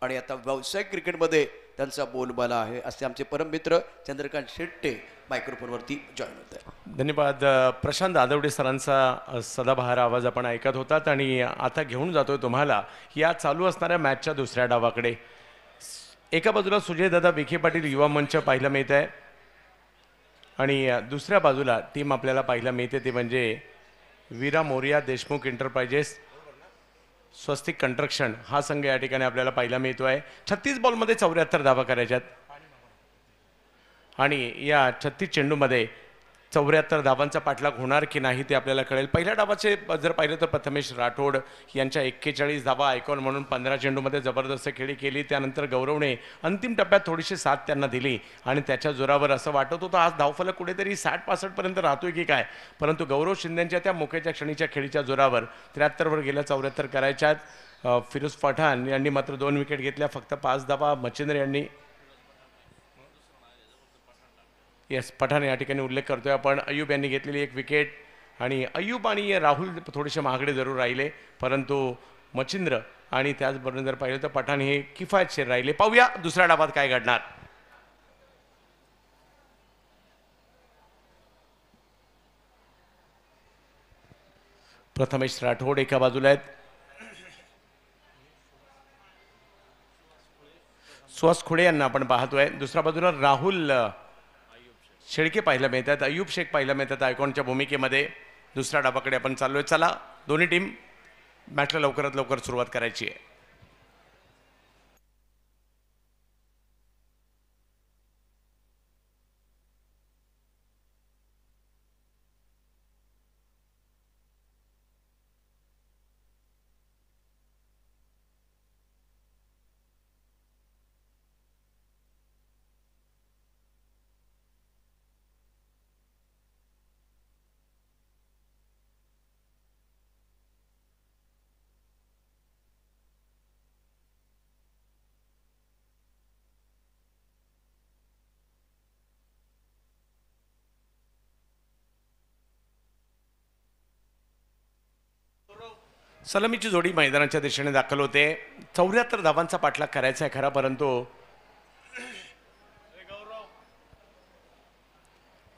आणि आता व्यावसायिक क्रिकेटमध्ये त्यांचा बोलबाला आहे असे आमचे परममित्र चंद्रकांत शेट्टे मायक्रोफोनवरती जॉईन होत आहे. धन्यवाद. प्रशांत आदवडे सरांचा सदाबहार आवाज आपण ऐकत होतात आणि आता घेऊन जातोय तुम्हाला या चालू असणाऱ्या मॅचच्या दुसऱ्या डावाकडे. एका बाजूला सुजयदादा विखे पाटील युवा मंच पाहायला मिळत आहे आणि दुसऱ्या बाजूला टीम आपल्याला पाहायला मिळते ते म्हणजे वीरा मोरिया देशमुख एंटरप्राइजेस स्वस्तिक कंस्ट्रक्शन हा संघ या ठिकाणी आपल्याला पाहायला मिळतोय. 36 बॉलमध्ये 74 धावा करायच्यात आणि या 36 चेंडूमध्ये 74 धावांचा पाठलाग होणार की नाही ते आपल्याला कळेल. पहिल्या डावाचे जर पाहिलं तर प्रथमेश राठोड यांच्या 41 धावा आयकॉन म्हणून 15 चेंडूमध्ये जबरदस्त खेळी केली. त्यानंतर गौरवने अंतिम टप्प्यात थोडीशी साथ त्यांना दिली आणि त्याच्या जोरावर असं वाटत होतं आज धावफलक कुठेतरी 60-65 पर्यंत राहतोय की काय, परंतु गौरव शिंदेच्या त्या मोक्याच्या क्षणीच्या खेळीच्या जोरावर 73 वर गेल्या 74 करायच्यात. फिरोज पठाण यांनी मात्र 2 विकेट घेतल्या, फक्त 5 धावा. मच्छिंद्र यांनी पठाण या ठिकाणी उल्लेख करतोय आपण. अय्यूब यांनी घेतलेली 1 विकेट आणि अय्यूब आणि राहुल थोडेसे महागडे जरूर राहिले, परंतु मच्छिंद्र आणि त्याचबरोबर जर पाहिलं तर पठाण हे किफायतशीर राहिले. पाहूया दुसऱ्या डावात काय घडणार. प्रथमेश राठोड एका बाजूला आहेत, सुहास खुडे यांना आपण पाहतोय. दुसऱ्या बाजूला राहुल शेळके पाहायला मिळतात, अय्यूब शेख पाहायला मिळतात आयकॉनच्या भूमिकेमध्ये. दुसऱ्या डावाकडे आपण चाललोय. चला दोन्ही टीम मॅचला लवकरात लवकर सुरुवात करायची आहे. सलामीची जोडी मैदानाच्या दिशेने दाखल होते. 74 धावांचा पाठलाग करायचा आहे खरा, परंतु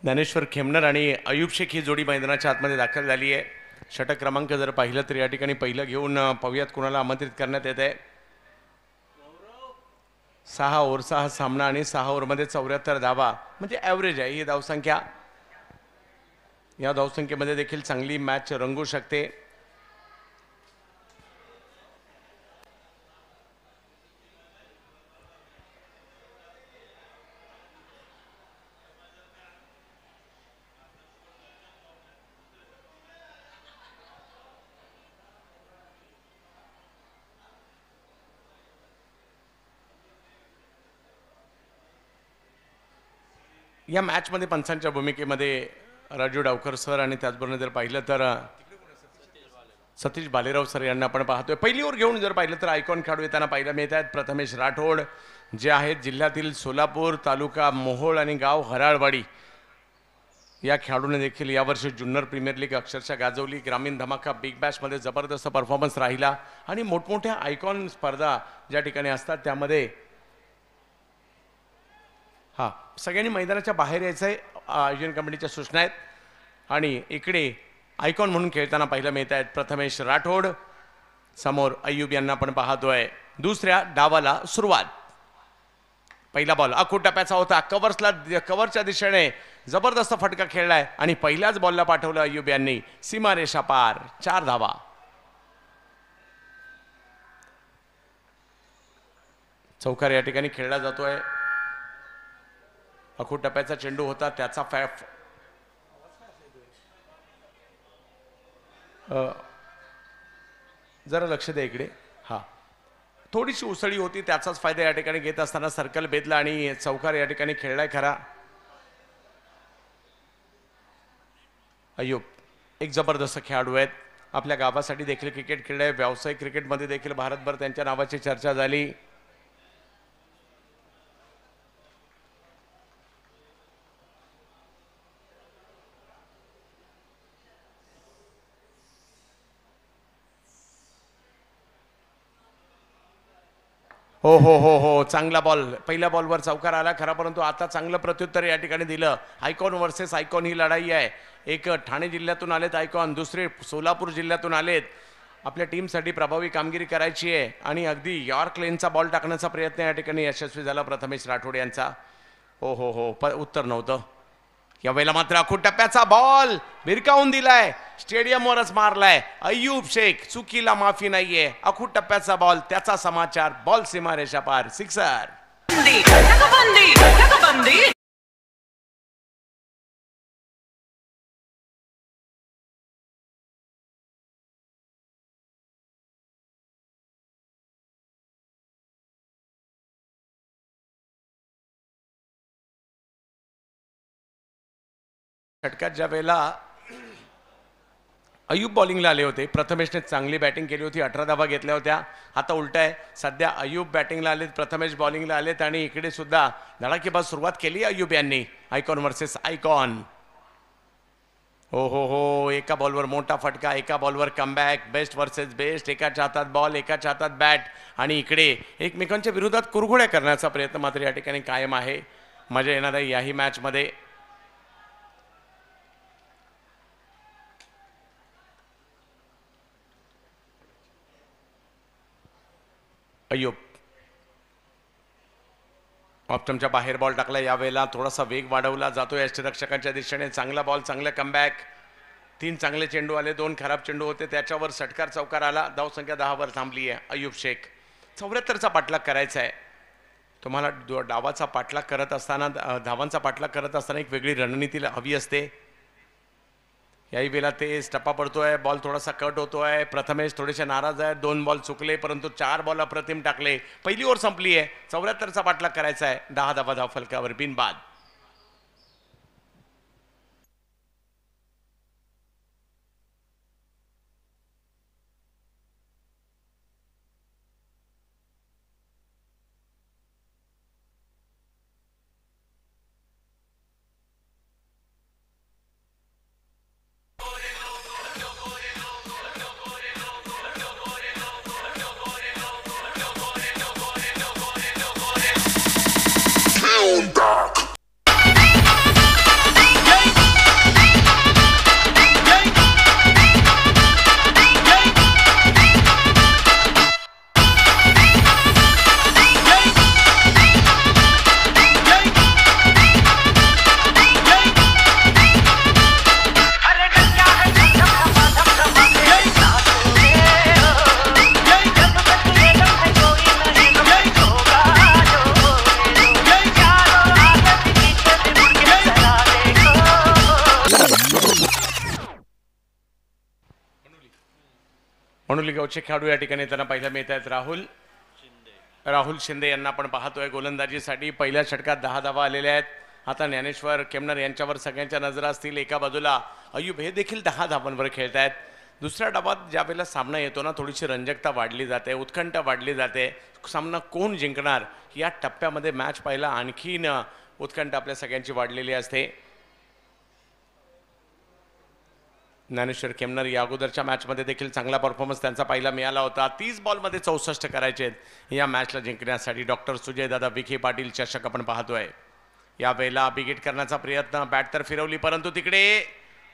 ज्ञानेश्वर खेमनर आणि अय्यूब शेख ही जोडी मैदानाच्या आतमध्ये दाखल झाली आहे. षटक क्रमांक जर पाहिलं तर या ठिकाणी पहिलं घेऊन पाहुयात कुणाला आमंत्रित करण्यात येत आहे. 6 ओव्हरचा हा सामना आणि 6 ओव्हरमध्ये 74 धावा म्हणजे ॲव्हरेज आहे ही धावसंख्या. या धावसंख्येमध्ये देखील चांगली मॅच रंगू शकते. या मॅचमध्ये पंचांच्या भूमिकेमध्ये राजू डावकर सर आणि त्याचबरोबर जर पाहिलं तर सतीश बालेराव सर यांना आपण पाहतोय. पहिली ओव्हर घेऊन जर पाहिलं तर आयकॉन खेळाडू येताना पाहायला मिळत आहेत. प्रथमेश राठोड जे आहेत जिल्ह्यातील सोलापूर तालुका मोहोळ आणि गाव हराळवाडी या खेळाडूने देखील यावर्षी जुन्नर प्रीमियर लीग अक्षरशः गाजवली. ग्रामीण धमाका बिग बॅशमध्ये जबरदस्त परफॉर्मन्स राहिला आणि मोठमोठ्या आयकॉन स्पर्धा ज्या ठिकाणी असतात त्यामध्ये सगळ्यांनी मैदानाच्या बाहेर यायचं आहे आयोजन कमिटीच्या सूचना आहेत. आणि इकडे आयकॉन म्हणून खेळताना पाहायला मिळत आहेत प्रथमेश राठोड. समोर अय्यूब यांना आपण पाहतोय. दुसऱ्या डावाला सुरुवात. पहिला बॉल आखूड टप्प्याचा होता. कव्हरच्या दिशेने जबरदस्त फटका खेळलाय आणि पहिल्याच बॉलला पाठवलं अय्यूब यांनी. सीमारेषा पार. 4 धावा. चौकार या ठिकाणी खेळला जातोय. आखूड टप्प्याचा चेंडू होता त्याचा जरा लक्ष द्या इकडे. हा थोडीशी उसळी होती त्याचाच फायदा या ठिकाणी घेत असताना सर्कल बेदला आणि चौकार या ठिकाणी खेळलाय खरा. अय्यूब एक जबरदस्त खेळाडू आहेत. आपल्या गावासाठी देखील क्रिकेट खेळलाय. व्यावसायिक क्रिकेटमध्ये देखील भारतभर त्यांच्या नावाची चर्चा झाली. हो हो हो हो चांगला बॉल. पहिल्या बॉलवर चौकार आला खरा परंतु आता चांगलं प्रत्युत्तर या ठिकाणी दिलं. आयकॉन वर्सेस आयकॉन ही लढाई आहे. एक ठाणे जिल्ह्यातून आलेत आयकॉन, दुसरे सोलापूर जिल्ह्यातून आलेत. आपल्या टीमसाठी प्रभावी कामगिरी करायची आहे आणि अगदी यॉर्क लेनचा बॉल टाकण्याचा प्रयत्न या ठिकाणी यशस्वी झाला प्रथमेश राठोड यांचा. हो हो हो उत्तर नव्हतं. यावेळेला मात्र आखूड टप्प्याचा बॉल भिरकावून दिलाय. स्टेडियमवरच मारलाय. अय्यूब शेख चुकीला माफी नाहीये. आखूड टप्प्याचा बॉल त्याचा समाचार. बॉल सीमारेषा पार. सिक्सर. षटकात ज्या वेळेला अय्यूब बॉलिंगला आले होते प्रथमेशने चांगली बॅटिंग केली होती. 18 धावा घेतल्या होत्या. आता उलट आहे. सध्या अय्यूब बॅटिंगला आलेत, प्रथमेश बॉलिंगला आलेत आणि इकडे सुद्धा धडाकेबाज सुरुवात केली अय्यूब यांनी. Icon versus icon. हो हो हो एका बॉलवर मोठा फटका, एका बॉलवर कमबॅक. Best versus best. एकाच्या हातात बॉल, एकाच्या हातात बॅट आणि इकडे एकमेकांच्या विरोधात कुरघोड्या करण्याचा प्रयत्न मात्र या ठिकाणी कायम आहे. मजा येणार आहे याही मॅचमध्ये. अय्यूब ऑप्टमच्या बाहेर बॉल टाकला. यावेळेला थोडासा वेग वाढवला जातोय यष्टिरक्षकांच्या दिशेने. चांगला बॉल, चांगला कमबॅक. 3 चांगले चेंडू आले, 2 खराब चेंडू होते. त्याच्यावर षटकार चौकार आला. धावसंख्या 10 वर थांबली आहे. अय्यूब शेख 74चा पाठलाग करायचा आहे. तुम्हाला डावाचा पाठलाग करत असताना, धावांचा पाठलाग करत असताना एक वेगळी रणनीती हवी असते. याही वेळेला ते टप्पा पडतोय. बॉल थोडासा कट होतोय. प्रथमेश थोडेसे नाराज आहेत. 2 बॉल चुकले परंतु 4 बॉल अप्रतिम टाकले. पहिली ओव्हर संपली आहे. 74चा पाठलाग करायचा आहे. 10 धावा धावफलकावर बिनबाद. म्हणून गावचे खेळाडू या ठिकाणी त्यांना पहिला मिळत आहेत. राहुल शिंदे यांना आपण पाहतोय गोलंदाजीसाठी. पहिल्या षटकात 10 धावा आलेल्या आहेत. आता ज्ञानेश्वर केमनर यांच्यावर सगळ्यांच्या नजरा असतील. एका बाजूला अय्यूब हे देखील 10 धावांवर खेळत आहेत. दुसऱ्या डावात ज्या वेळेला सामना येतो ना थोडीशी रंजकता वाढली जाते, उत्कंठा वाढली जाते. सामना कोण जिंकणार या टप्प्यामध्ये मॅच पाहिला आणखीन उत्कंठा आपल्या सगळ्यांची वाढलेली असते. ज्ञानेश्वर केमनर या अगोदरच्या मॅचमध्ये देखील चांगला परफॉर्मन्स त्यांचा पहिला मिळाला होता. 30 बॉलमध्ये 64 करायचे आहेत या मॅचला जिंकण्यासाठी. डॉक्टर सुजय दादा विखे पाटील चषक आपण पाहतोय. यावेळेला बिगिट करण्याचा प्रयत्न, बॅट तर फिरवली परंतु तिकडे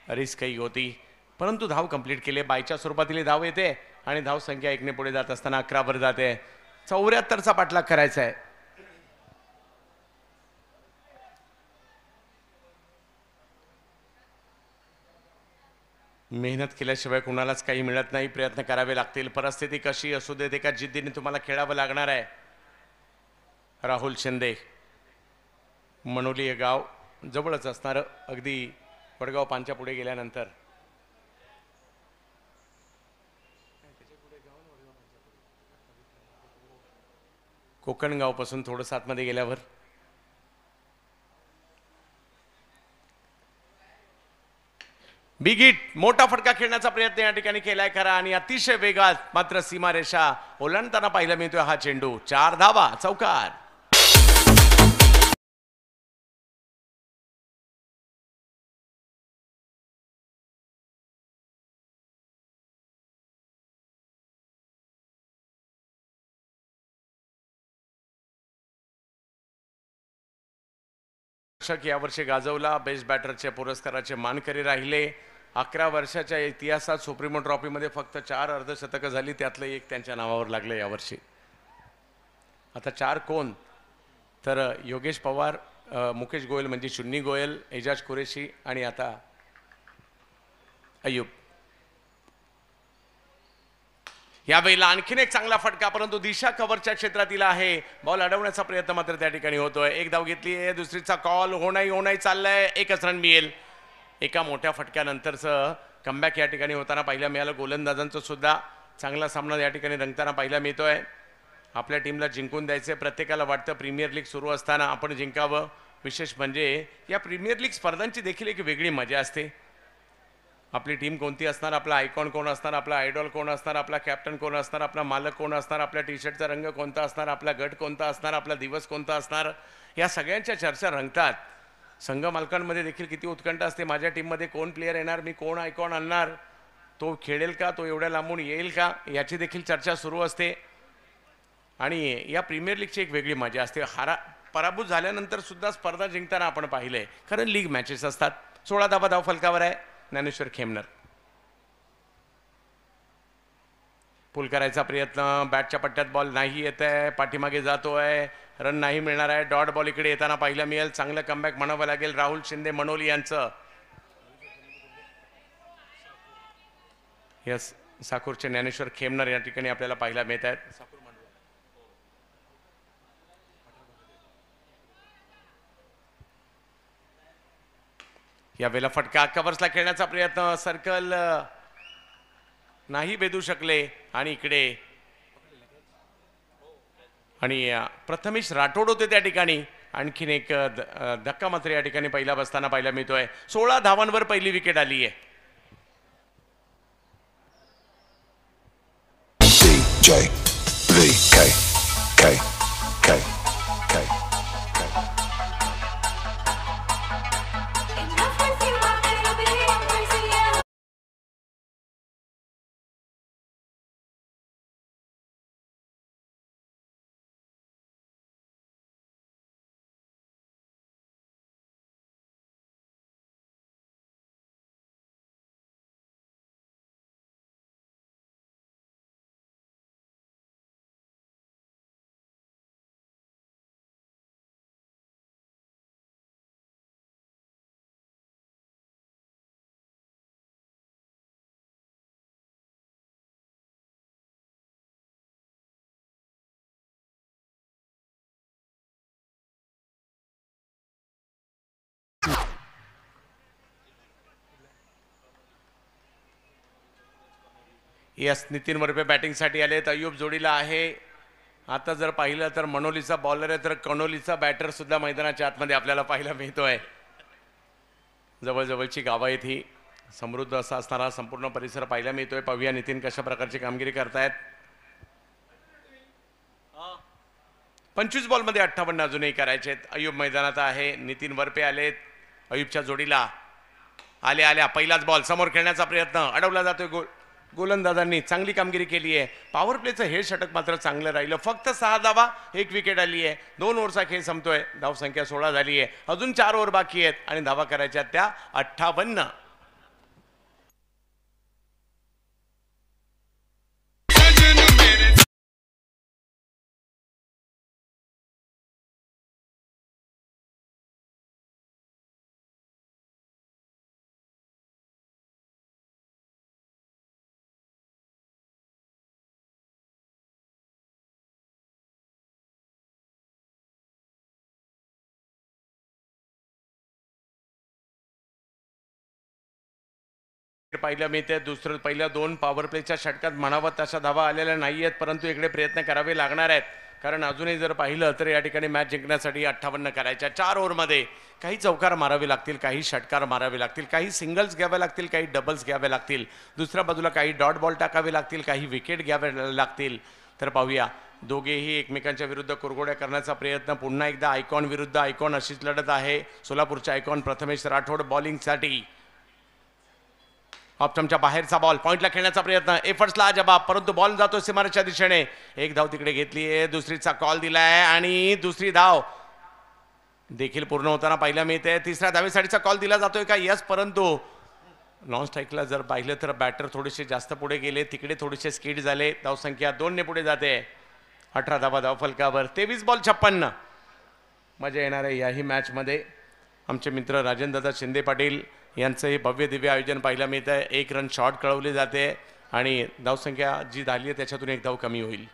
रिस्कही होती परंतु धाव कंप्लीट केली. बायच्या स्वरूपातील धाव येते आणि धावसंख्या 1 ने पुढे जात असताना 11 वर जाते. 74चा पाठलाग करायचा आहे. मेहनत केल्याशिवाय कुणालाच काही मिळत नाही. प्रयत्न करावे लागतील. परिस्थिती कशी असू देत एका जिद्दीने तुम्हाला खेळावं लागणार आहे. राहुल शिंदे, मनोली हे गाव जवळच असणारं, अगदी वडगाव पानच्या पुढे गेल्यानंतर. कोकण गावपासून थोडंसं आतमध्ये गेल्यावर बिग हिट, मोठा फटका खेळण्याचा प्रयत्न या ठिकाणी केलाय खरा आणि अतिशय वेगात मात्र सीमारेषा ओलांडताना पाहायला मिळतोय हा चेंडू. 4 धावा, चौकार. यावर्षी गाजवला. बेस्ट बॅटरच्या पुरस्काराचे मानकरी राहिले. 11 वर्षाच्या इतिहासात सुप्रीमो ट्रॉफीमध्ये फक्त 4 अर्धशतकं झाली, त्यातलं एक त्यांच्या नावावर लागलं यावर्षी. आता 4 कोण तर योगेश पवार, मुकेश गोयल म्हणजे चुन्नी गोयल, एजाज कुरेशी आणि आता अय्यूब. यावेळेला आणखीन एक चांगला फटका, परंतु दिशा कव्हरच्या क्षेत्रातील आहे. बॉल अडवण्याचा प्रयत्न मात्र त्या ठिकाणी होतोय. एक धाव घेतली आहे, दुसरीचा कॉल होणाई चाललाय. 1च रन मिळेल. एका मोठ्या फटक्यानंतरचं कमबॅक या ठिकाणी होताना पाहायला मिळालं. गोलंदाजांचं सुद्धा चांगला सामना या ठिकाणी रंगताना पाहायला मिळतोय. आपल्या टीमला जिंकून द्यायचे. प्रत्येकाला वाटतं प्रीमियर लीग सुरू असताना आपण जिंकावं. विशेष म्हणजे या प्रीमियर लीग स्पर्धांची देखील एक वेगळी मजा असते. आपली टीम कोणती असणार, आपला आयकॉन कोण असणार, आपला आयडॉल कोण असणार, आपला कॅप्टन कोण असणार, आपला मालक कोण असणार, आपल्या टी शर्टचा रंग कोणता असणार, आपला गट कोणता असणार, आपला दिवस कोणता असणार, या सगळ्यांच्या चर्चा रंगतात. संघ मालकांमध्ये देखील किती उत्कंठा असते. माझ्या टीममध्ये कोण प्लेयर येणार, मी कोण आयकॉन आणणार, तो खेळेल का, तो एवढ्या लांबून येईल का, याची देखील चर्चा सुरू असते. आणि या प्रीमियर लीगची एक वेगळी मजा असते. पराभूत झाल्यानंतर सुद्धा स्पर्धा जिंकताना आपण पाहिलंय. कारण लीग मॅचेस असतात. 16 धावा धाव फलकावर आहे. ज्ञानेश्वर खेमनर पुल करायचा प्रयत्न, बॅटच्या पट्ट्यात बॉल नाही येत आहे, पाठीमागे जातोय, रन नाही मिळणार आहे. डॉट बॉल इकडे येताना पाहायला मिळेल. चांगलं कमबॅक म्हणावं लागेल राहुल शिंदे मनोली यांचं. यस, साकूरचे ज्ञानेश्वर खेमनर या ठिकाणी आपल्याला पाहायला मिळत आहेत. यावेळेला फटका कव्हर्सला खेळण्याचा प्रयत्न, सर्कल नाही भेदू शकले आणि इकडे आणि प्रथमेश राठोड होते त्या ठिकाणी. आणखीन एक धक्का मात्र या ठिकाणी पहिला बसताना पाहायला मिळतोय. 16 धावांवर पहिली विकेट आली आहे. यस, नितीन वरपे बॅटिंगसाठी आलेत. अय्यूब जोडीला आहे. आता जर पाहिलं तर मनोलीचा बॉलर आहे, तर कणोलीचा बॅटर सुद्धा मैदानाच्या आतमध्ये आपल्याला पाहायला मिळतोय. जवळजवळची गावं आहेत ही. समृद्ध असा असणारा संपूर्ण परिसर पाहायला मिळतोय. पाहूया नितीन कशा प्रकारची कामगिरी करतायत. 25 बॉलमध्ये 58 अजूनही करायचे आहेत. अय्यूब मैदानात आहे. नितीन वरपे आलेत. अय्यूबच्या जोडीला आल्या पहिलाच बॉल समोर खेळण्याचा प्रयत्न अडवला जातोय. गोलंदाजांनी चांगली कामगिरी केली आहे. पॉवर प्लेचं हे षटक मात्र चांगलं राहिलं. फक्त 6 धावा, 1 विकेट आली आहे. 2 ओव्हरचा खेळ संपतोय. धावसंख्या 16 झाली आहे. अजून 4 ओव्हर बाकी आहेत आणि धावा करायच्या त्या 58. पाहिलं मी ते दुसरं पहिल्या 2 पॉवर प्लेच्या षटकात म्हणावं तशा धावा आलेल्या नाही आहेत, परंतु इकडे प्रयत्न करावे लागणार आहेत. कारण अजूनही जर पाहिलं तर या ठिकाणी मॅच जिंकण्यासाठी 58 करायच्या. 4 ओव्हरमध्ये काही चौकार मारावे लागतील, काही षटकार मारावे लागतील, काही सिंगल्स घ्यावे लागतील, काही डबल्स घ्यावे लागतील, दुसऱ्या बाजूला काही डॉट बॉल टाकावे लागतील, काही विकेट घ्यावे लागतील. तर पाहूया दोघेही एकमेकांच्या विरुद्ध कुरघोड्या करण्याचा प्रयत्न. पुन्हा एकदा आयकॉन विरुद्ध आयकॉन अशीच लढत आहे. सोलापूरच्या आयकॉन प्रथमेश राठोड बॉलिंगसाठी. ऑप्टमच्या बाहेरचा बॉल पॉइंटला खेळण्याचा प्रयत्न, एफर्ट्सला जवाब, परंतु बॉल जातो सीमारेषेच्या दिशेने. एक धाव तिकडे घेतली आहे, दुसरीचा कॉल दिलाय आणि दुसरी धाव देखील पूर्ण होताना पाहिलं मिळते. तिसऱ्या धावेसाठीचा कॉल दिला जातोय का? यस, परंतु नॉन स्ट्राईकला जर पाहिलं तर बॅटर थोडेसे जास्त पुढे गेले, तिकडे थोडेसे स्किड झाले. धावसंख्या 2 ने पुढे जाते. 18 धावा धावफलकावर. 23 बॉल 56. मजा येणार आहे याही मॅचमध्ये. आमचे मित्र राजनदादा शिंदे पाटील यांचं हे भव्य दिव्य आयोजन पाहायला मिळतं आहे. 1 रन शॉट कळवले जाते आणि धावसंख्या जी झाली आहे त्याच्यातून 1 धाव कमी होईल.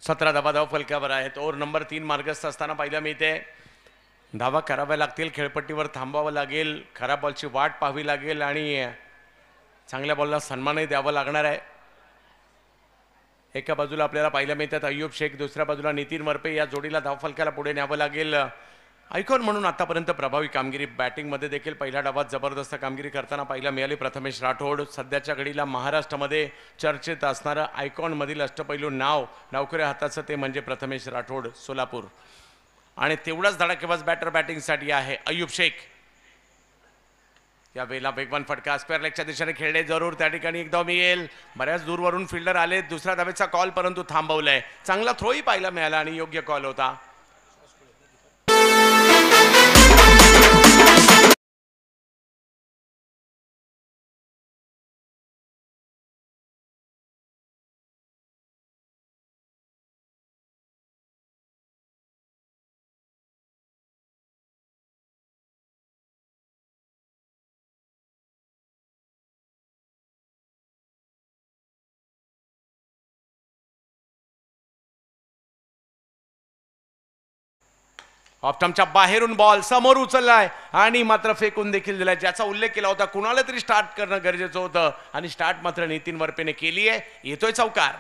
सतरा धावा धाव फलकावर आहेत. ओव्हर नंबर 3 मार्गस्थ असताना पाहिलं मिळते. धावा कराव्या लागतील, खेळपट्टीवर थांबावं लागेल, खराब बॉलची वाट पाहावी लागेल आणि चांगल्या बॉलला सन्मानही द्यावा लागणार आहे. एका बाजूला आपल्याला पाहिलं मिळतात अय्यूब शेख, दुसऱ्या बाजूला नितीन वरपे. या जोडीला धावफलकाला पुढे न्यावं लागेल. आयकॉन म्हणून आतापर्यंत प्रभावी कामगिरी, बॅटिंगमध्ये देखील पहिल्या डावात जबरदस्त कामगिरी करताना पाहायला मिळाली प्रथमेश राठोड. सध्याच्या घडीला महाराष्ट्रामध्ये चर्चेत असणारं आयकॉनमधील अष्टपैलू नाव नौकऱ्या हाताचं ते म्हणजे प्रथमेश राठोड सोलापूर. आणि तेवढाच धडाकेबाज बॅटर बॅटिंगसाठी आहे अय्यूब शेख. या वेळेला वेगवान फटका स्क्वेअर लेगच्या दिशेने खेळले जरूर, त्या ठिकाणी एक धाव मिळेल. बऱ्याच दूरवरून फिल्डर आले, दुसऱ्या धावेचा कॉल परंतु थांबवलाय. चांगला थ्रोही पाहायला मिळाला आणि योग्य कॉल होता. ऑप्टमच्या बाहेरून बॉल समोर उचललाय आणि मात्र फेकून देखील दिलाय, ज्याचा उल्लेख केला होता. कुणाला तरी स्टार्ट करणं गरजेचं होतं आणि स्टार्ट मात्र नितीन वरपेने केली आहे. येतोय चौकार.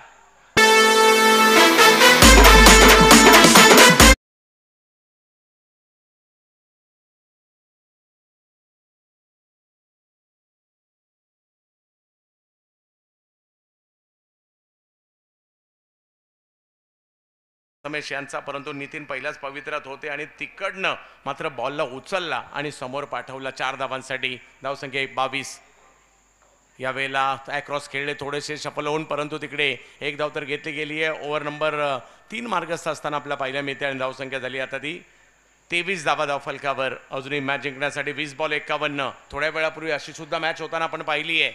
रमेश यांचा, परंतु नितीन पहिल्याच पवित्रात होते आणि तिकडनं मात्र बॉलला उचलला आणि समोर पाठवला 4 धावांसाठी. धावसंख्या 22. यावेळेला क्रॉस खेळले थोडेसे सफल होऊन, परंतु तिकडे एक धाव तर घेतली गेली आहे. ओव्हर नंबर 3 मार्गस्थ असताना आपल्याला पाहायला मिळते आणि धावसंख्या झाली आता ती 23 धावा धाव फलकावर. अजूनही मॅच जिंकण्यासाठी 20 बॉल 51. थोड्या वेळापूर्वी अशी सुद्धा मॅच होताना आपण पाहिली आहे.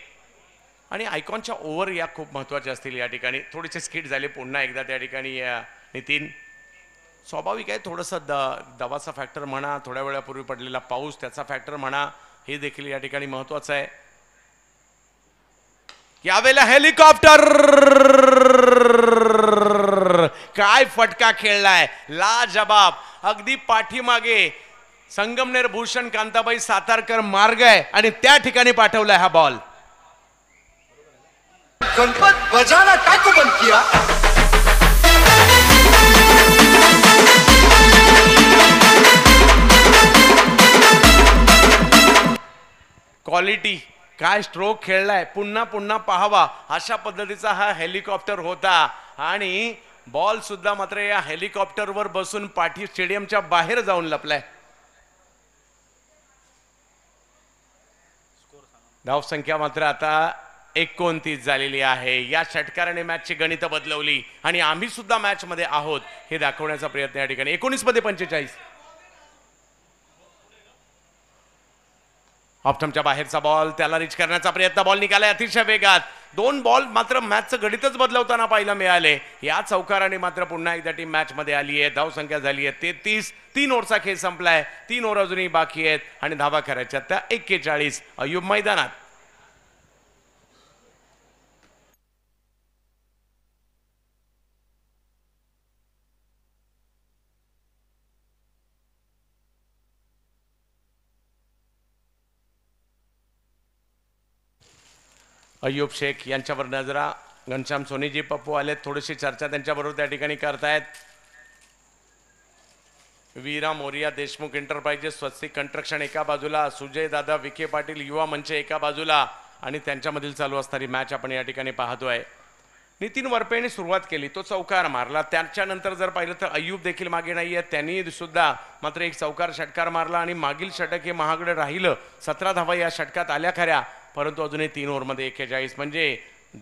आणि आयकॉनच्या ओव्हर या खूप महत्त्वाच्या असतील. या ठिकाणी थोडेसे स्किट झाले पुन्हा एकदा त्या ठिकाणी नितीन. स्वाभाविक आहे, थोडंसं दवाचा फॅक्टर म्हणा, थोड्या वेळापूर्वी पडलेला पाऊस त्याचा फॅक्टर म्हणा, हे देखील या ठिकाणी महत्त्वाचं आहे. यावेळेला हेलिकॉप्टर, काय फटका खेळलाय, लाजबाब. अगदी पाठीमागे संगमनेर भूषण कांताबाई सातारकर मार्ग आहे आणि त्या ठिकाणी पाठवलाय हा बॉल. गणपत बजाना टाकू बंद किया. क्वालिटी, काय स्ट्रोक खेळलाय, पुन्हा पुन्हा पाहावा अशा पद्धतीचा हा हेलिकॉप्टर होता. आणि बॉल सुद्धा मात्र या हेलिकॉप्टरवर बसून पाठी स्टेडियमच्या बाहेर जाऊन लपलाय. धावसंख्या मात्र आता 29 झालेली आहे. या षटकाराने मॅचची गणित बदलवली आणि आम्ही सुद्धा मॅच मध्ये आहोत हे दाखवण्याचा प्रयत्न या ठिकाणी. 19 मध्ये 45. ऑप्टमच्या बाहेरचा बॉल, त्याला रिच करण्याचा प्रयत्न, बॉल निघालाय अतिशय वेगात. 2 बॉल मात्र मॅचचं गणितच बदलवताना पाहायला मिळाले. या चौकाराने मात्र पुन्हा एकदा टीम मॅच मध्ये आली आहे. धावसंख्या झाली आहे 33. 3 ओव्हरचा खेळ संपलाय. 3 ओव्हर अजूनही बाकी आहेत आणि धावा करायच्या त्या 41. अय्यूब मैदानात. अय्यूब शेख यांच्यावर नजरा. घनश्याम सोनीजी पप्पू आलेत. थोडीशी चर्चा त्यांच्याबरोबर त्या ठिकाणी करतायत. वीरा मोरिया देशमुख एंटरप्राइजेस स्वस्तिक कंस्ट्रक्शन एका बाजूला, सुजय दादा विखे पाटील युवा मंच एका बाजूला आणि त्यांच्यामधील चालू असणारी मॅच आपण या ठिकाणी पाहतोय. नितीन वरपेने सुरुवात केली, तो चौकार मारला. त्याच्यानंतर जर पाहिलं तर अय्यूब देखील मागे नाहीये, त्यांनी सुद्धा मात्र एक चौकार षटकार मारला आणि मागील षटक हे महागडे राहिलं. 17 धावा या षटकात आल्या खऱ्या, परंतु अजूनही 3 ओव्हरमध्ये 41. म्हणजे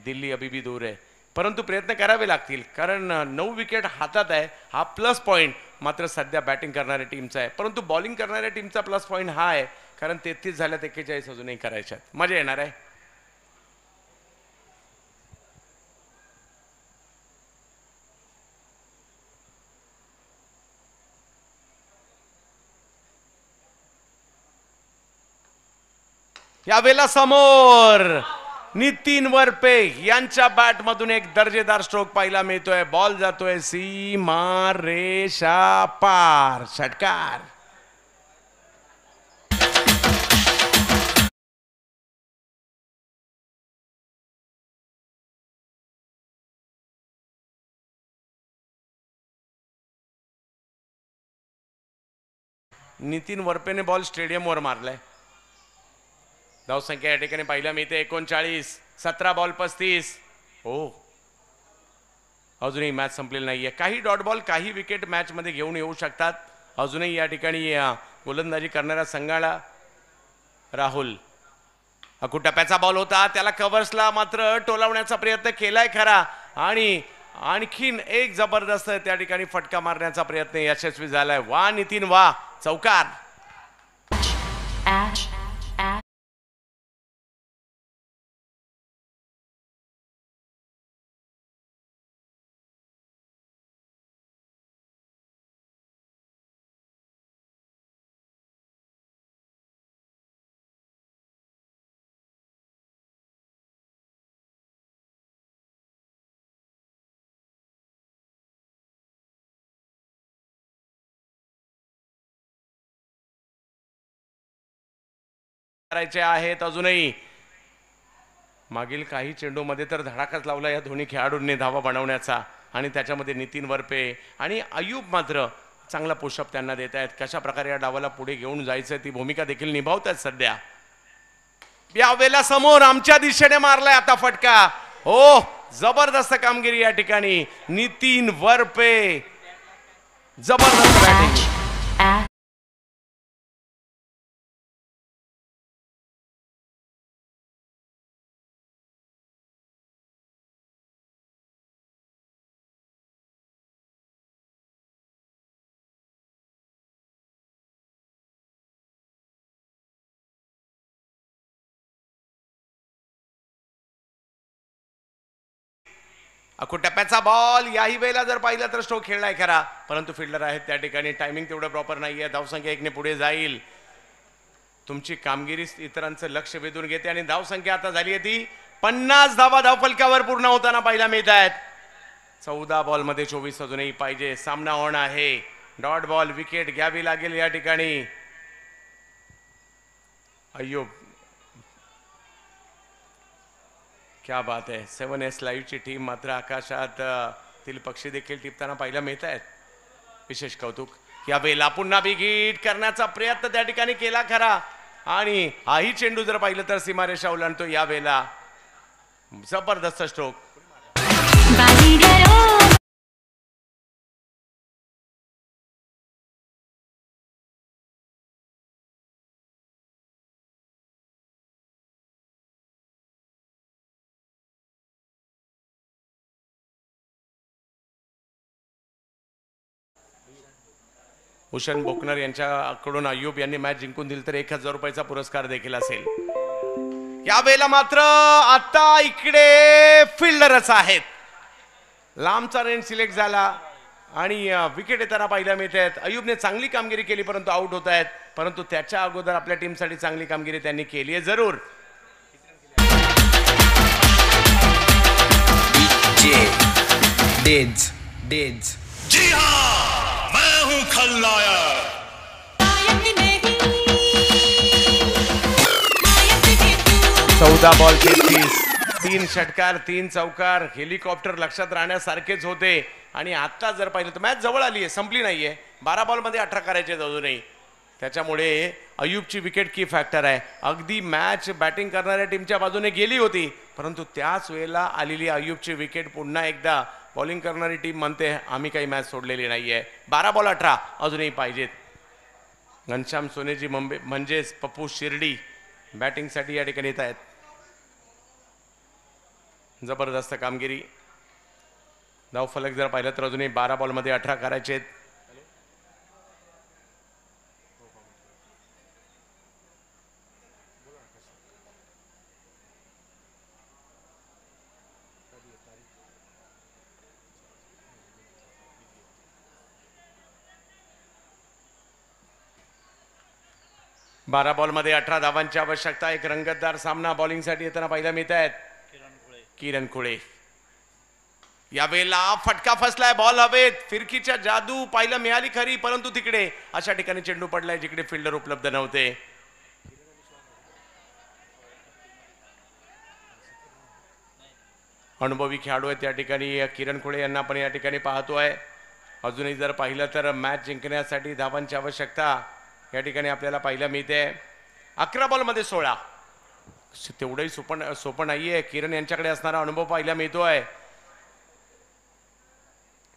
दिल्ली अबिबी दूर आहे, परंतु प्रयत्न करावे लागतील कारण 9 विकेट हातात आहे. हा प्लस पॉईंट मात्र सध्या बॅटिंग करणाऱ्या टीमचा आहे, परंतु बॉलिंग करणाऱ्या टीमचा प्लस पॉईंट हा आहे कारण 33 झाल्यात 41 अजूनही करायच्या आहेत. मजा येणार आहे. यावेळेला समोर नितीन वरपे यांच्या बॅट मधून एक दर्जेदार स्ट्रोक पाहायला मिळतोय. बॉल जातोय सीमा रेषा पार. षटकार. नितीन वरपेने बॉल स्टेडियमवर मारलाय. धावसंख्या या ठिकाणी पाहायला मिळते 39. 17 बॉल 35. हो, अजूनही मॅच संपलेली नाहीये. काही डॉट बॉल, काही विकेट मॅच मध्ये घेऊन येऊ शकतात. अजूनही या ठिकाणी गोलंदाजी करणाऱ्या संघाला राहुल. अकुटप्प्याचा बॉल होता, त्याला कव्हर्सला मात्र टोलावण्याचा प्रयत्न केलाय खरा आणि आणखीन एक जबरदस्त त्या ठिकाणी फटका मारण्याचा प्रयत्न यशस्वी झालाय. वा नितीन वा. चौकार. करायचे आहेत. अजूनही मागील काही चेंडूमध्ये तर धडाकाच लावला या दोन्ही खेळाडूंनी धावा बनवण्याचा आणि त्याच्यामध्ये नितीन वरपे आणि अय्यूब मात्र चांगला पुशअप त्यांना देत आहेत. कशा प्रकारे या डावाला पुढे घेऊन जायचं ती भूमिका देखील निभावतात सध्या. यावेळेला समोर आमच्या दिशेने मारलाय आता फटका. हो, जबरदस्त कामगिरी या ठिकाणी. नितीन वरपे जबरदस्त बॅटिंग. अकुटप्प्याचा बॉल. याही वेळेला जर पाहिलं तर स्ट्रोक खेळलाय खरा, परंतु फिल्डर आहेत त्या ठिकाणी. टायमिंग तेवढं प्रॉपर नाहीये. धावसंख्या 1 ने पुढे जाईल. तुमची कामगिरी इतरांचं लक्ष वेधून घेते आणि धावसंख्या आता झाली आहे ती 50 धावा धावफलकावर पूर्ण होताना पाहायला मिळत आहेत. 14 बॉल मध्ये 24 अजूनही पाहिजे. सामना ऑन आहे. डॉट बॉल, विकेट घ्यावी लागेल या ठिकाणी. अय्यूब, क्या बात आहे. 7S लाईव्हची टीम मात्र आकाशात तील पक्षी देखील टिपताना पाहायला मिळत आहेत. विशेष कौतुक. या वेळेला पुन्हा बिग हिट करण्याचा प्रयत्न त्या ठिकाणी केला खरा आणि हाही चेंडू जर पाहिलं तर सीमारेषा ओलांडतो. या वेळेला जबरदस्त स्ट्रोक. भूषण बोकनर यांच्याकडून अय्यूब यांनी मॅच जिंकून दिली तर 1000 रुपयाचा पुरस्कार देखील असेल. यावेळेला मात्र आता इकडे फिल्डरच आहेत. लांबचा रेंज सिलेक्ट झाला आणि विकेट येताना पाहायला मिळत आहेत. अय्यूबने चांगली कामगिरी केली परंतु आउट होत आहेत. परंतु त्याच्या अगोदर आपल्या टीमसाठी चांगली कामगिरी त्यांनी केली आहे जरूर. डेज जी हाँ, मैं हूँ खलनायक. 14 बॉल 33, 3 षटकार 3 चौकार. हेलिकॉप्टर लक्षात राहण्यासारखेच होते. आणि आता जर पाहिलं तर मॅच जवळ आली आहे, संपली नाहीये. 12 बॉलमध्ये 18 करायचे अजूनही. त्याच्यामुळे अय्यूबची विकेट की फॅक्टर आहे. अगदी मॅच बॅटिंग करणाऱ्या टीमच्या बाजूने गेली होती परंतु त्याच वेळेला आलेली अय्यूबची विकेट पुन्हा एकदा बॉलिंग करणारी टीम म्हणते आम्ही काही मॅच सोडलेली नाहीये. 12 बॉल 18 अजूनही पाहिजेत. घनश्याम सोनेजी म्हणजेच पप्पू शिर्डी बॅटिंगसाठी या ठिकाणी येत आहेत. जबरदस्त कामगिरी. धावफलक जर पाहिलं तर अजूनही 12 बॉलमध्ये 18 करायचे आहेत. बारा बॉलमध्ये 18 धावांची आवश्यकता. एक रंगतदार सामना बॉलिंगसाठी येताना पाहायला मिळत आहेत. किरण खुळे यावेळेला फटका फसलाय. बॉल हवेत. फिरकीच्या जादू पाहायला मिळाली खरी परंतु तिकडे अशा ठिकाणी चेंडू पडलाय जिकडे फिल्डर उपलब्ध नव्हते. अनुभवी खेळाडू आहेत त्या ठिकाणी. किरण खुळे यांना पण या ठिकाणी पाहतोय. अजूनही जर पाहिलं तर मॅच जिंकण्यासाठी धावांची आवश्यकता या ठिकाणी आपल्याला पाहायला मिळते. 11 बॉलमध्ये 16. तेवढंही सोपं नाहीये. किरण यांच्याकडे असणारा अनुभव पाहायला मिळतोय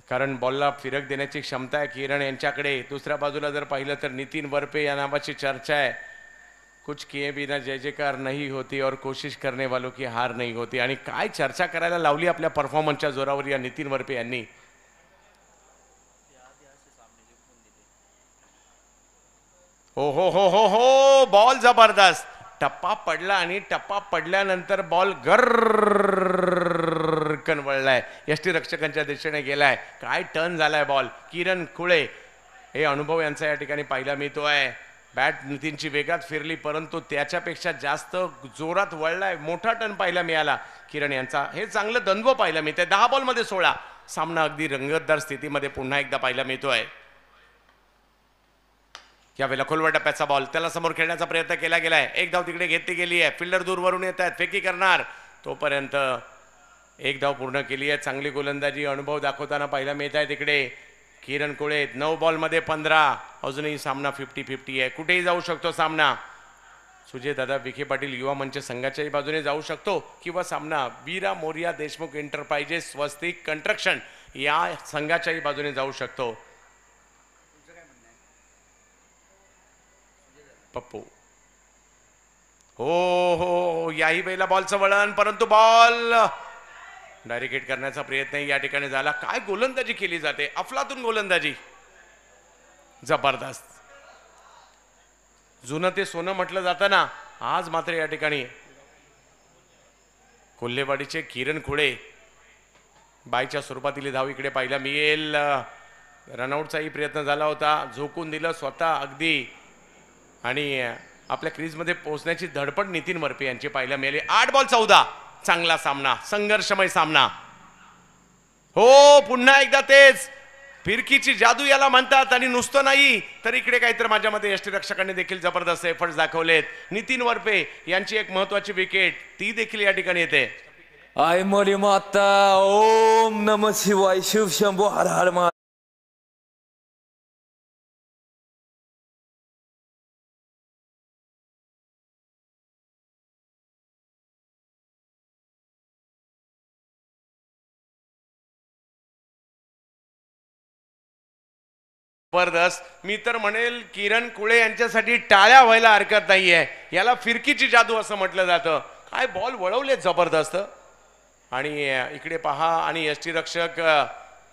कारण बॉलला फिरक देण्याची क्षमता आहे किरण यांच्याकडे. दुसऱ्या बाजूला जर पाहिलं तर नितीन वरपे या नावाची चर्चा आहे. कुछ किए बिना जय जयकार नहीं होती और कोशिश करने वालों की हार नहीं होती. आणि काय चर्चा करायला लावली आपल्या परफॉर्मन्सच्या जोरावर या नितीन वरपे यांनी. हो हो हो हो हो बॉल जबरदस्त. टप्पा पडला आणि टप्पा पडल्यानंतर बॉल गरकन वळलाय. यष्टी रक्षकांच्या दिशेने गेलाय. काय टर्न झालाय बॉल. किरण खुळे हे अनुभव यांचा या ठिकाणी पाहायला मिळतोय. बॅट नितीनची वेगात फिरली परंतु त्याच्यापेक्षा जास्त जोरात वळलाय. मोठा टर्न पाहायला मिळाला किरण यांचा. हे चांगलं द्वंद्व पाहायला मिळतंय. 10 बॉलमध्ये 16. सामना अगदी रंगतदार स्थितीमध्ये पुन्हा एकदा पाहायला मिळतोय. यावेळेला खोलवर टप्प्याचा बॉल त्याला समोर खेळण्याचा प्रयत्न केला गेलाय. एक धाव तिकडे घेतली गेली आहे. फिल्डर दूरवरून येत आहेत. फेकी करणार तोपर्यंत एक धाव पूर्ण केली आहे. चांगली गोलंदाजी अनुभव दाखवताना पाहायला मिळत आहे तिकडे किरण खुळे. 9 बॉलमध्ये 15. अजूनही सामना 50-50 आहे. कुठेही जाऊ शकतो सामना. सुजय दादा विखे पाटील युवा मंच संघाच्याही बाजूने जाऊ शकतो किंवा सामना वीरा मोरिया देशमुख एंटरप्राइजेस स्वस्तिक कंस्ट्रक्शन या संघाच्याही बाजूने जाऊ शकतो. पप्पू हो हो याही वेळेला बॉलचं वळण परंतु बॉल डायरेक्ट हिट करण्याचा प्रयत्न या ठिकाणी झाला. काय गोलंदाजी केली जाते. अफलातून गोलंदाजी. जबरदस्त. जुनं ते सोनं म्हटलं जातं ना. आज मात्र या ठिकाणी कोल्हेवाडीचे किरण खुळे बायच्या स्वरूपातील धाव इकडे पाहायला मिळेल. रनआउटचाही प्रयत्न झाला होता. झोकून दिलं स्वतः अगदी आणि आपल्या क्रीजमध्ये पोहोचण्याची धडपड नितीन वरपे यांची पाहायला मिळाली. 8 बॉल 14. चांगला सामना. संघर्षमय सामना. हो पुन्हा एकदा तेच फिरकीची जादू याला म्हणतात. आणि नुसतं नाही तर इकडे काहीतरी माझ्या मते यष्टीरक्षकांनी देखील जबरदस्त एफर्ट्स दाखवलेत. नितीन वरपे यांची एक महत्वाची विकेट ती देखील या ठिकाणी येते. आय मोरी माता ओम नम शिवाय शिव शंभो हर हर मा. जबरदस्त. मी तर म्हणेल किरण खुळे यांच्यासाठी टाळ्या व्हायला हरकत नाहीये. याला फिरकीची जादू असं म्हटलं जातं. काय बॉल वळवले जबरदस्त. आणि इकडे पहा आणि यष्टीरक्षक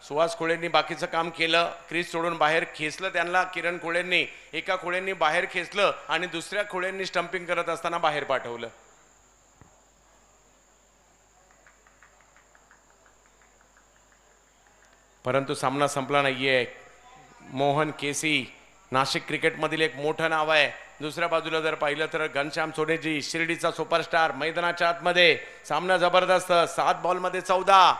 सुहास खोळेंनी बाकीचं काम केलं, क्रीज सोडून बाहेर खेचलं त्यांना किरण खोळेंनी. एका खोळेंनी बाहेर खेचलं आणि दुसऱ्या खोळेंनी स्टंपिंग करत असताना बाहेर पाठवलं. परंतु सामना संपला नाहीये. मोहन केसी नाशिक क्रिकेटमधील एक मोठं नाव आहे. दुसऱ्या बाजूला जर पाहिलं तर घनश्याम सोनेजी शिर्डीचा सुपरस्टार मैदानाच्या आतमध्ये. सामना जबरदस्त. 7 बॉलमध्ये 14.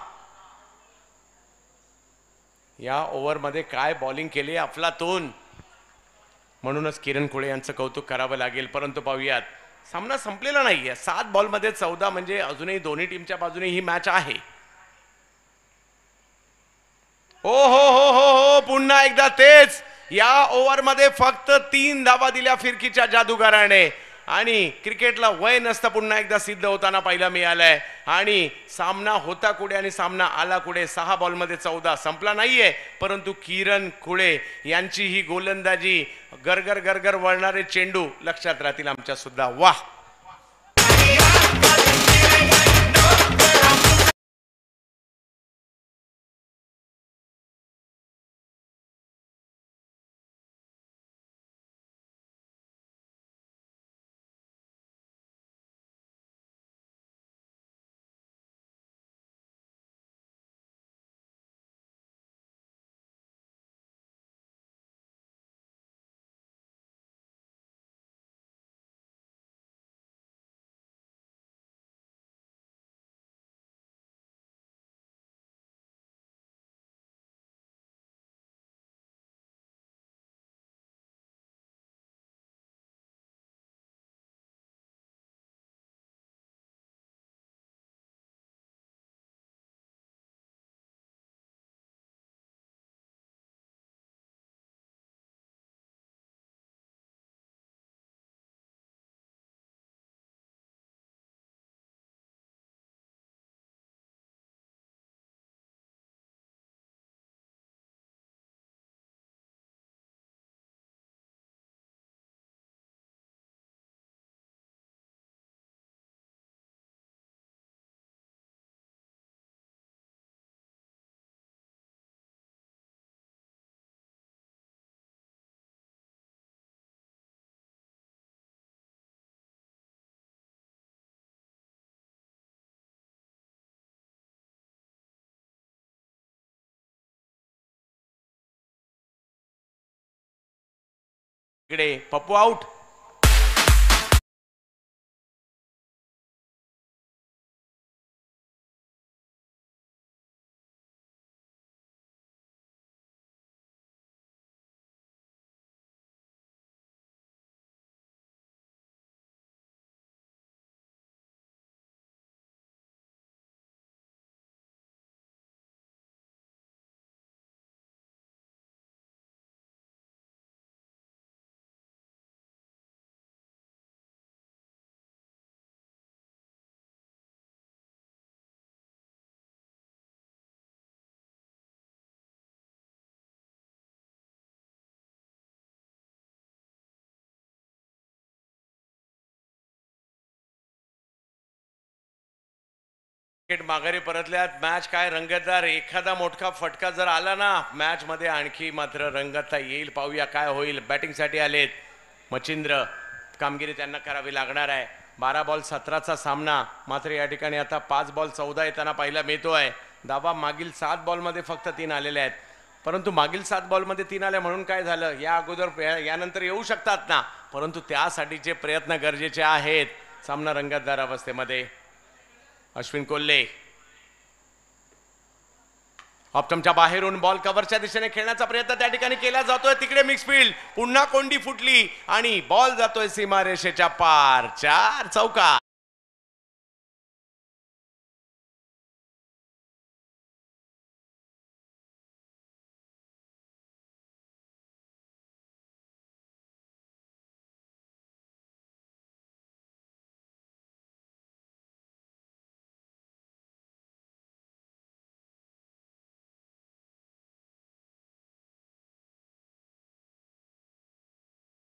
या ओव्हरमध्ये काय बॉलिंग केली अफलातून. म्हणूनच किरण खोळे यांचं कौतुक करावं लागेल. परंतु पाहूयात सामना संपलेला नाहीये. 7 बॉलमध्ये 14 म्हणजे अजूनही दोन्ही टीमच्या बाजूने ही मॅच आहे. हो हो हो हो हो पुन्हा एकदा तेच. या ओव्हरमध्ये फक्त 3 धावा दिल्या फिरकीच्या जादूगाराने आणि क्रिकेटला वय नसतं पुन्हा एकदा सिद्ध होताना पाहायला मिळालंय. आणि सामना होता कुठे आणि सामना आला कुठे. 6 बॉलमध्ये 14 संपला नाहीये. परंतु किरण खोळे यांची ही गोलंदाजी, गरगर गरगर वळणारे चेंडू लक्षात राहतील आमच्या सुद्धा. वाह. इकडे पप्पू आउट. माघारी परतल्यात. मॅच काय रंगतदार. एखादा मोठा फटका जर आला ना मॅच मध्ये आणखी मात्र रंगतता येईल. पाहूया काय होईल. बॅटिंगसाठी आलेत मच्छिंद्र. कामगिरी त्यांना करावी लागणार आहे. 12 बॉल 17चा सामना. मात्र या ठिकाणी आता 5 बॉल 14 येताना पाहायला मिळतोय. धावा मागील 7 बॉलमध्ये फक्त 3 आलेले आहेत. परंतु मागील 7 बॉलमध्ये 3 आले म्हणून काय झालं. या अगोदर यानंतर येऊ शकतात ना. परंतु त्यासाठीचे प्रयत्न गरजेचे आहेत. सामना रंगतदार अवस्थेमध्ये. अश्विन कोल्हे ऑप्टमच्या बाहेरून बॉल कव्हरच्या दिशेने खेळण्याचा प्रयत्न त्या ठिकाणी केला जातोय. तिकडे मिक्स फील्ड. पुन्हा कोंडी फुटली आणि बॉल जातोय सीमारेषेच्या पार. 4 चौका.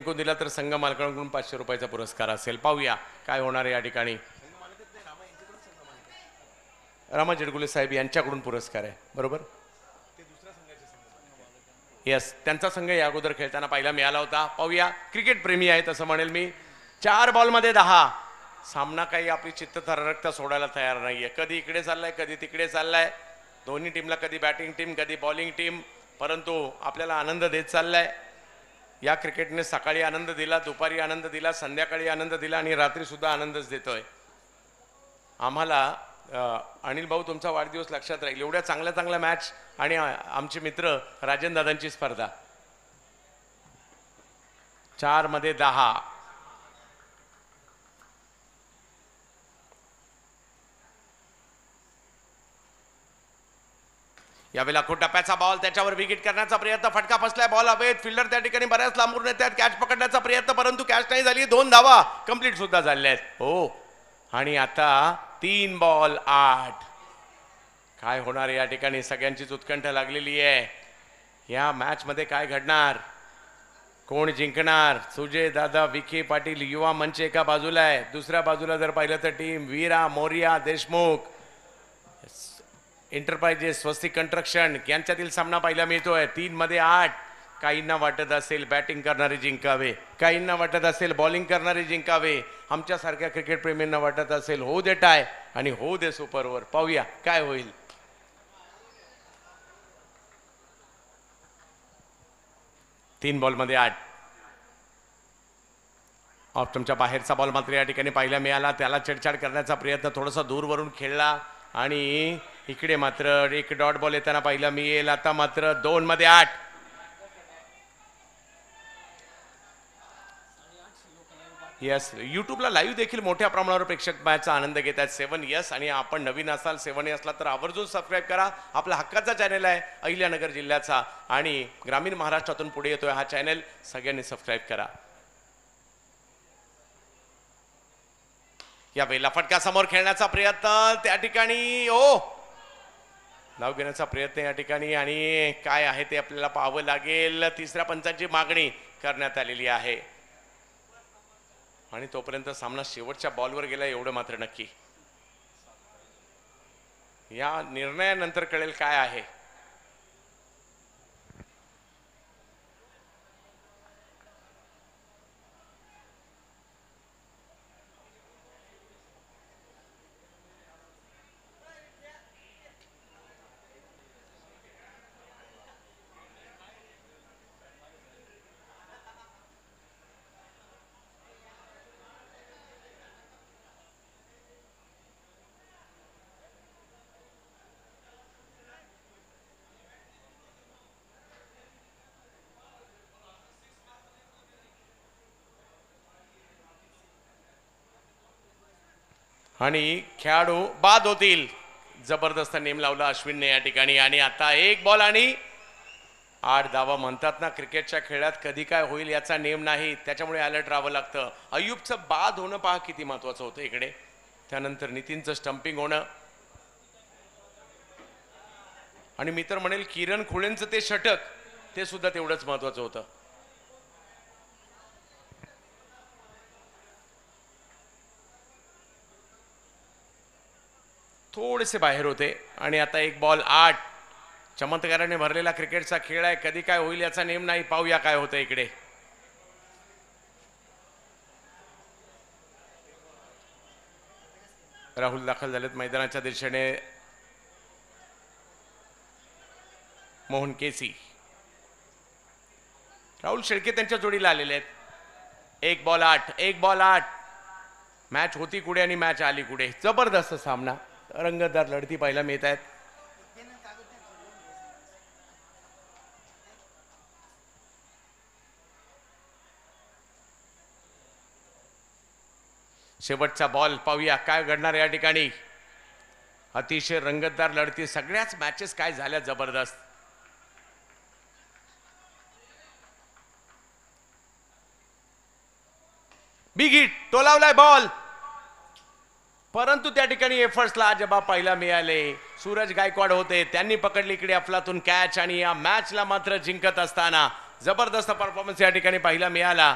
दिला तर संघ मालकांकडून 500 रुपयाचा पुरस्कार असेल. पाहूया काय होणार आहे या ठिकाणी. रामा जेडगुले साहेब यांच्याकडून पुरस्कार आहे बरोबर. यस, त्यांचा संघ या अगोदर खेळताना पाहायला मिळाला होता. पाहूया, क्रिकेट प्रेमी आहे तसं म्हणेल मी. 4 बॉलमध्ये 10. सामना काही आपली चित्त थरकता सोडायला तयार नाहीये. कधी इकडे चाललाय, कधी तिकडे चाललाय. दोन्ही टीमला कधी बॅटिंग टीम, कधी बॉलिंग टीम, परंतु आपल्याला आनंद देत चाललाय. या क्रिकेटने सकाळी आनंद दिला, दुपारी आनंद दिला, संध्याकाळी आनंद दिला आणि रात्री सुद्धा आनंदच देतोय आम्हाला. अनिल भाऊ, तुमचा वाढदिवस लक्षात राहील. एवढ्या चांगल्या चांगल्या मॅच आणि आमचे मित्र राजन दादांची स्पर्धा. 4 मध्ये 10. यावेळेला टप्प्याचा बॉल, त्याच्यावर विकेट करण्याचा प्रयत्न, फटका फसलाय, बॉल हवेत. फिल्डर त्या ठिकाणी बऱ्याच लांबून येतात, कॅच पकडण्याचा प्रयत्न, परंतु कॅच नाही झाली. 2 धावा कंप्लीट सुद्धा झालेल्या आहेत. हो, आणि आता 3 बॉल 8. काय होणार या ठिकाणी? सगळ्यांचीच उत्कंठ लागलेली आहे. या मॅच मध्ये काय घडणार, कोण जिंकणार? सुजय दादा विखे पाटील युवा मंच एका बाजूला आहे, दुसऱ्या बाजूला जर पाहिलं तर टीम वीरा मोरिया देशमुख एंटरप्राइजेस स्वस्तिक कंस्ट्रक्शन यांच्यातील सामना पाहायला मिळतोय. 3 मध्ये 8. काहींना वाटत असेल बॅटिंग करणारे जिंकावे, काहींना वाटत असेल बॉलिंग करणारे जिंकावे, आमच्यासारख्या क्रिकेट प्रेमींना वाटत असेल हो दे टाय आणि हो दे सुपरवर. पाहूया काय होईल. तीन बॉलमध्ये 8. ऑप्टमच्या बाहेरचा बॉल मात्र या ठिकाणी पाहायला मिळाला. त्याला छेडछाड करण्याचा प्रयत्न, थोडासा दूरवरून खेळला आणि इकडे मात्र एक डॉट बॉल येताना पाहायला मिळेल. आता मात्र 2 मध्ये 8. यस, युट्यूबला लाईव्ह देखील मोठ्या प्रमाणावर प्रेक्षक मॅचचा आनंद घेत आहेत. 7 यस, आणि आपण नवीन असाल 7 असला तर आवर्जून सबस्क्राईब करा. आपला हक्काचा चॅनल आहे अहिल्यानगर जिल्ह्याचा आणि ग्रामीण महाराष्ट्रातून पुढे येतोय हा चॅनल. सगळ्यांनी सबस्क्राईब करा. या वेळेला फटका समोर खेळण्याचा प्रयत्न, त्या ठिकाणी ओ धाव घेण्याचा प्रयत्न या ठिकाणी, आणि काय आहे ते आपल्याला पाहावं लागेल. तिसऱ्या पंचांची मागणी करण्यात आलेली आहे आणि तोपर्यंत सामना शेवटच्या बॉलवर गेला एवढं मात्र नक्की. या निर्णयानंतर कळेल काय आहे. आणि खेळाडू बाद होतील. जबरदस्त नेम लावला अश्विनने या ठिकाणी. आणि आता 1 बॉल आणि 8 धावा. म्हणतात ना क्रिकेटच्या खेळात कधी काय होईल याचा नेम नाही, त्याच्यामुळे अलर्ट राहावं लागतं. अय्यूबचं बाद होणं पहा किती महत्वाचं होतं इकडे. त्यानंतर नितीनचं स्टंपिंग होणं आणि मी तर म्हणेल किरण खुळेंचं ते षटक ते सुद्धा तेवढंच महत्वाचं होतं. थोडेसे बाहेर होते. आणि आता 1 बॉल 8. चमत्काराने भरलेला क्रिकेटचा खेळ आहे, कधी काय होईल याचा नेम नाही. पाहूया काय होतं इकडे. राहुल दाखल झालेत मैदानाच्या दिशेने. मोहन केसी, राहुल शेळके त्यांच्या जोडीला आलेले आहेत. 1 बॉल 8. 1 बॉल 8. मॅच होती कुठे आणि मॅच आली कुठे. जबरदस्त सामना, रंगतदार लढती पाहायला मिळत आहेत. शेवटचा बॉल पाहूया काय घडणार या ठिकाणी. अतिशय रंगतदार लढती, सगळ्याच मॅचेस काय झाल्या जबरदस्त. बिग हिट, टोलावलाय बॉल, परंतु त्या ठिकाणी एफर्ट्सला जबाब पाहायला मिळाले. सूरज गायकवाड होते, त्यांनी पकडली इकडे अफलातून कॅच आणि या मॅचला मात्र जिंकत असताना जबरदस्त परफॉर्मन्स या ठिकाणी पाहायला मिळाला.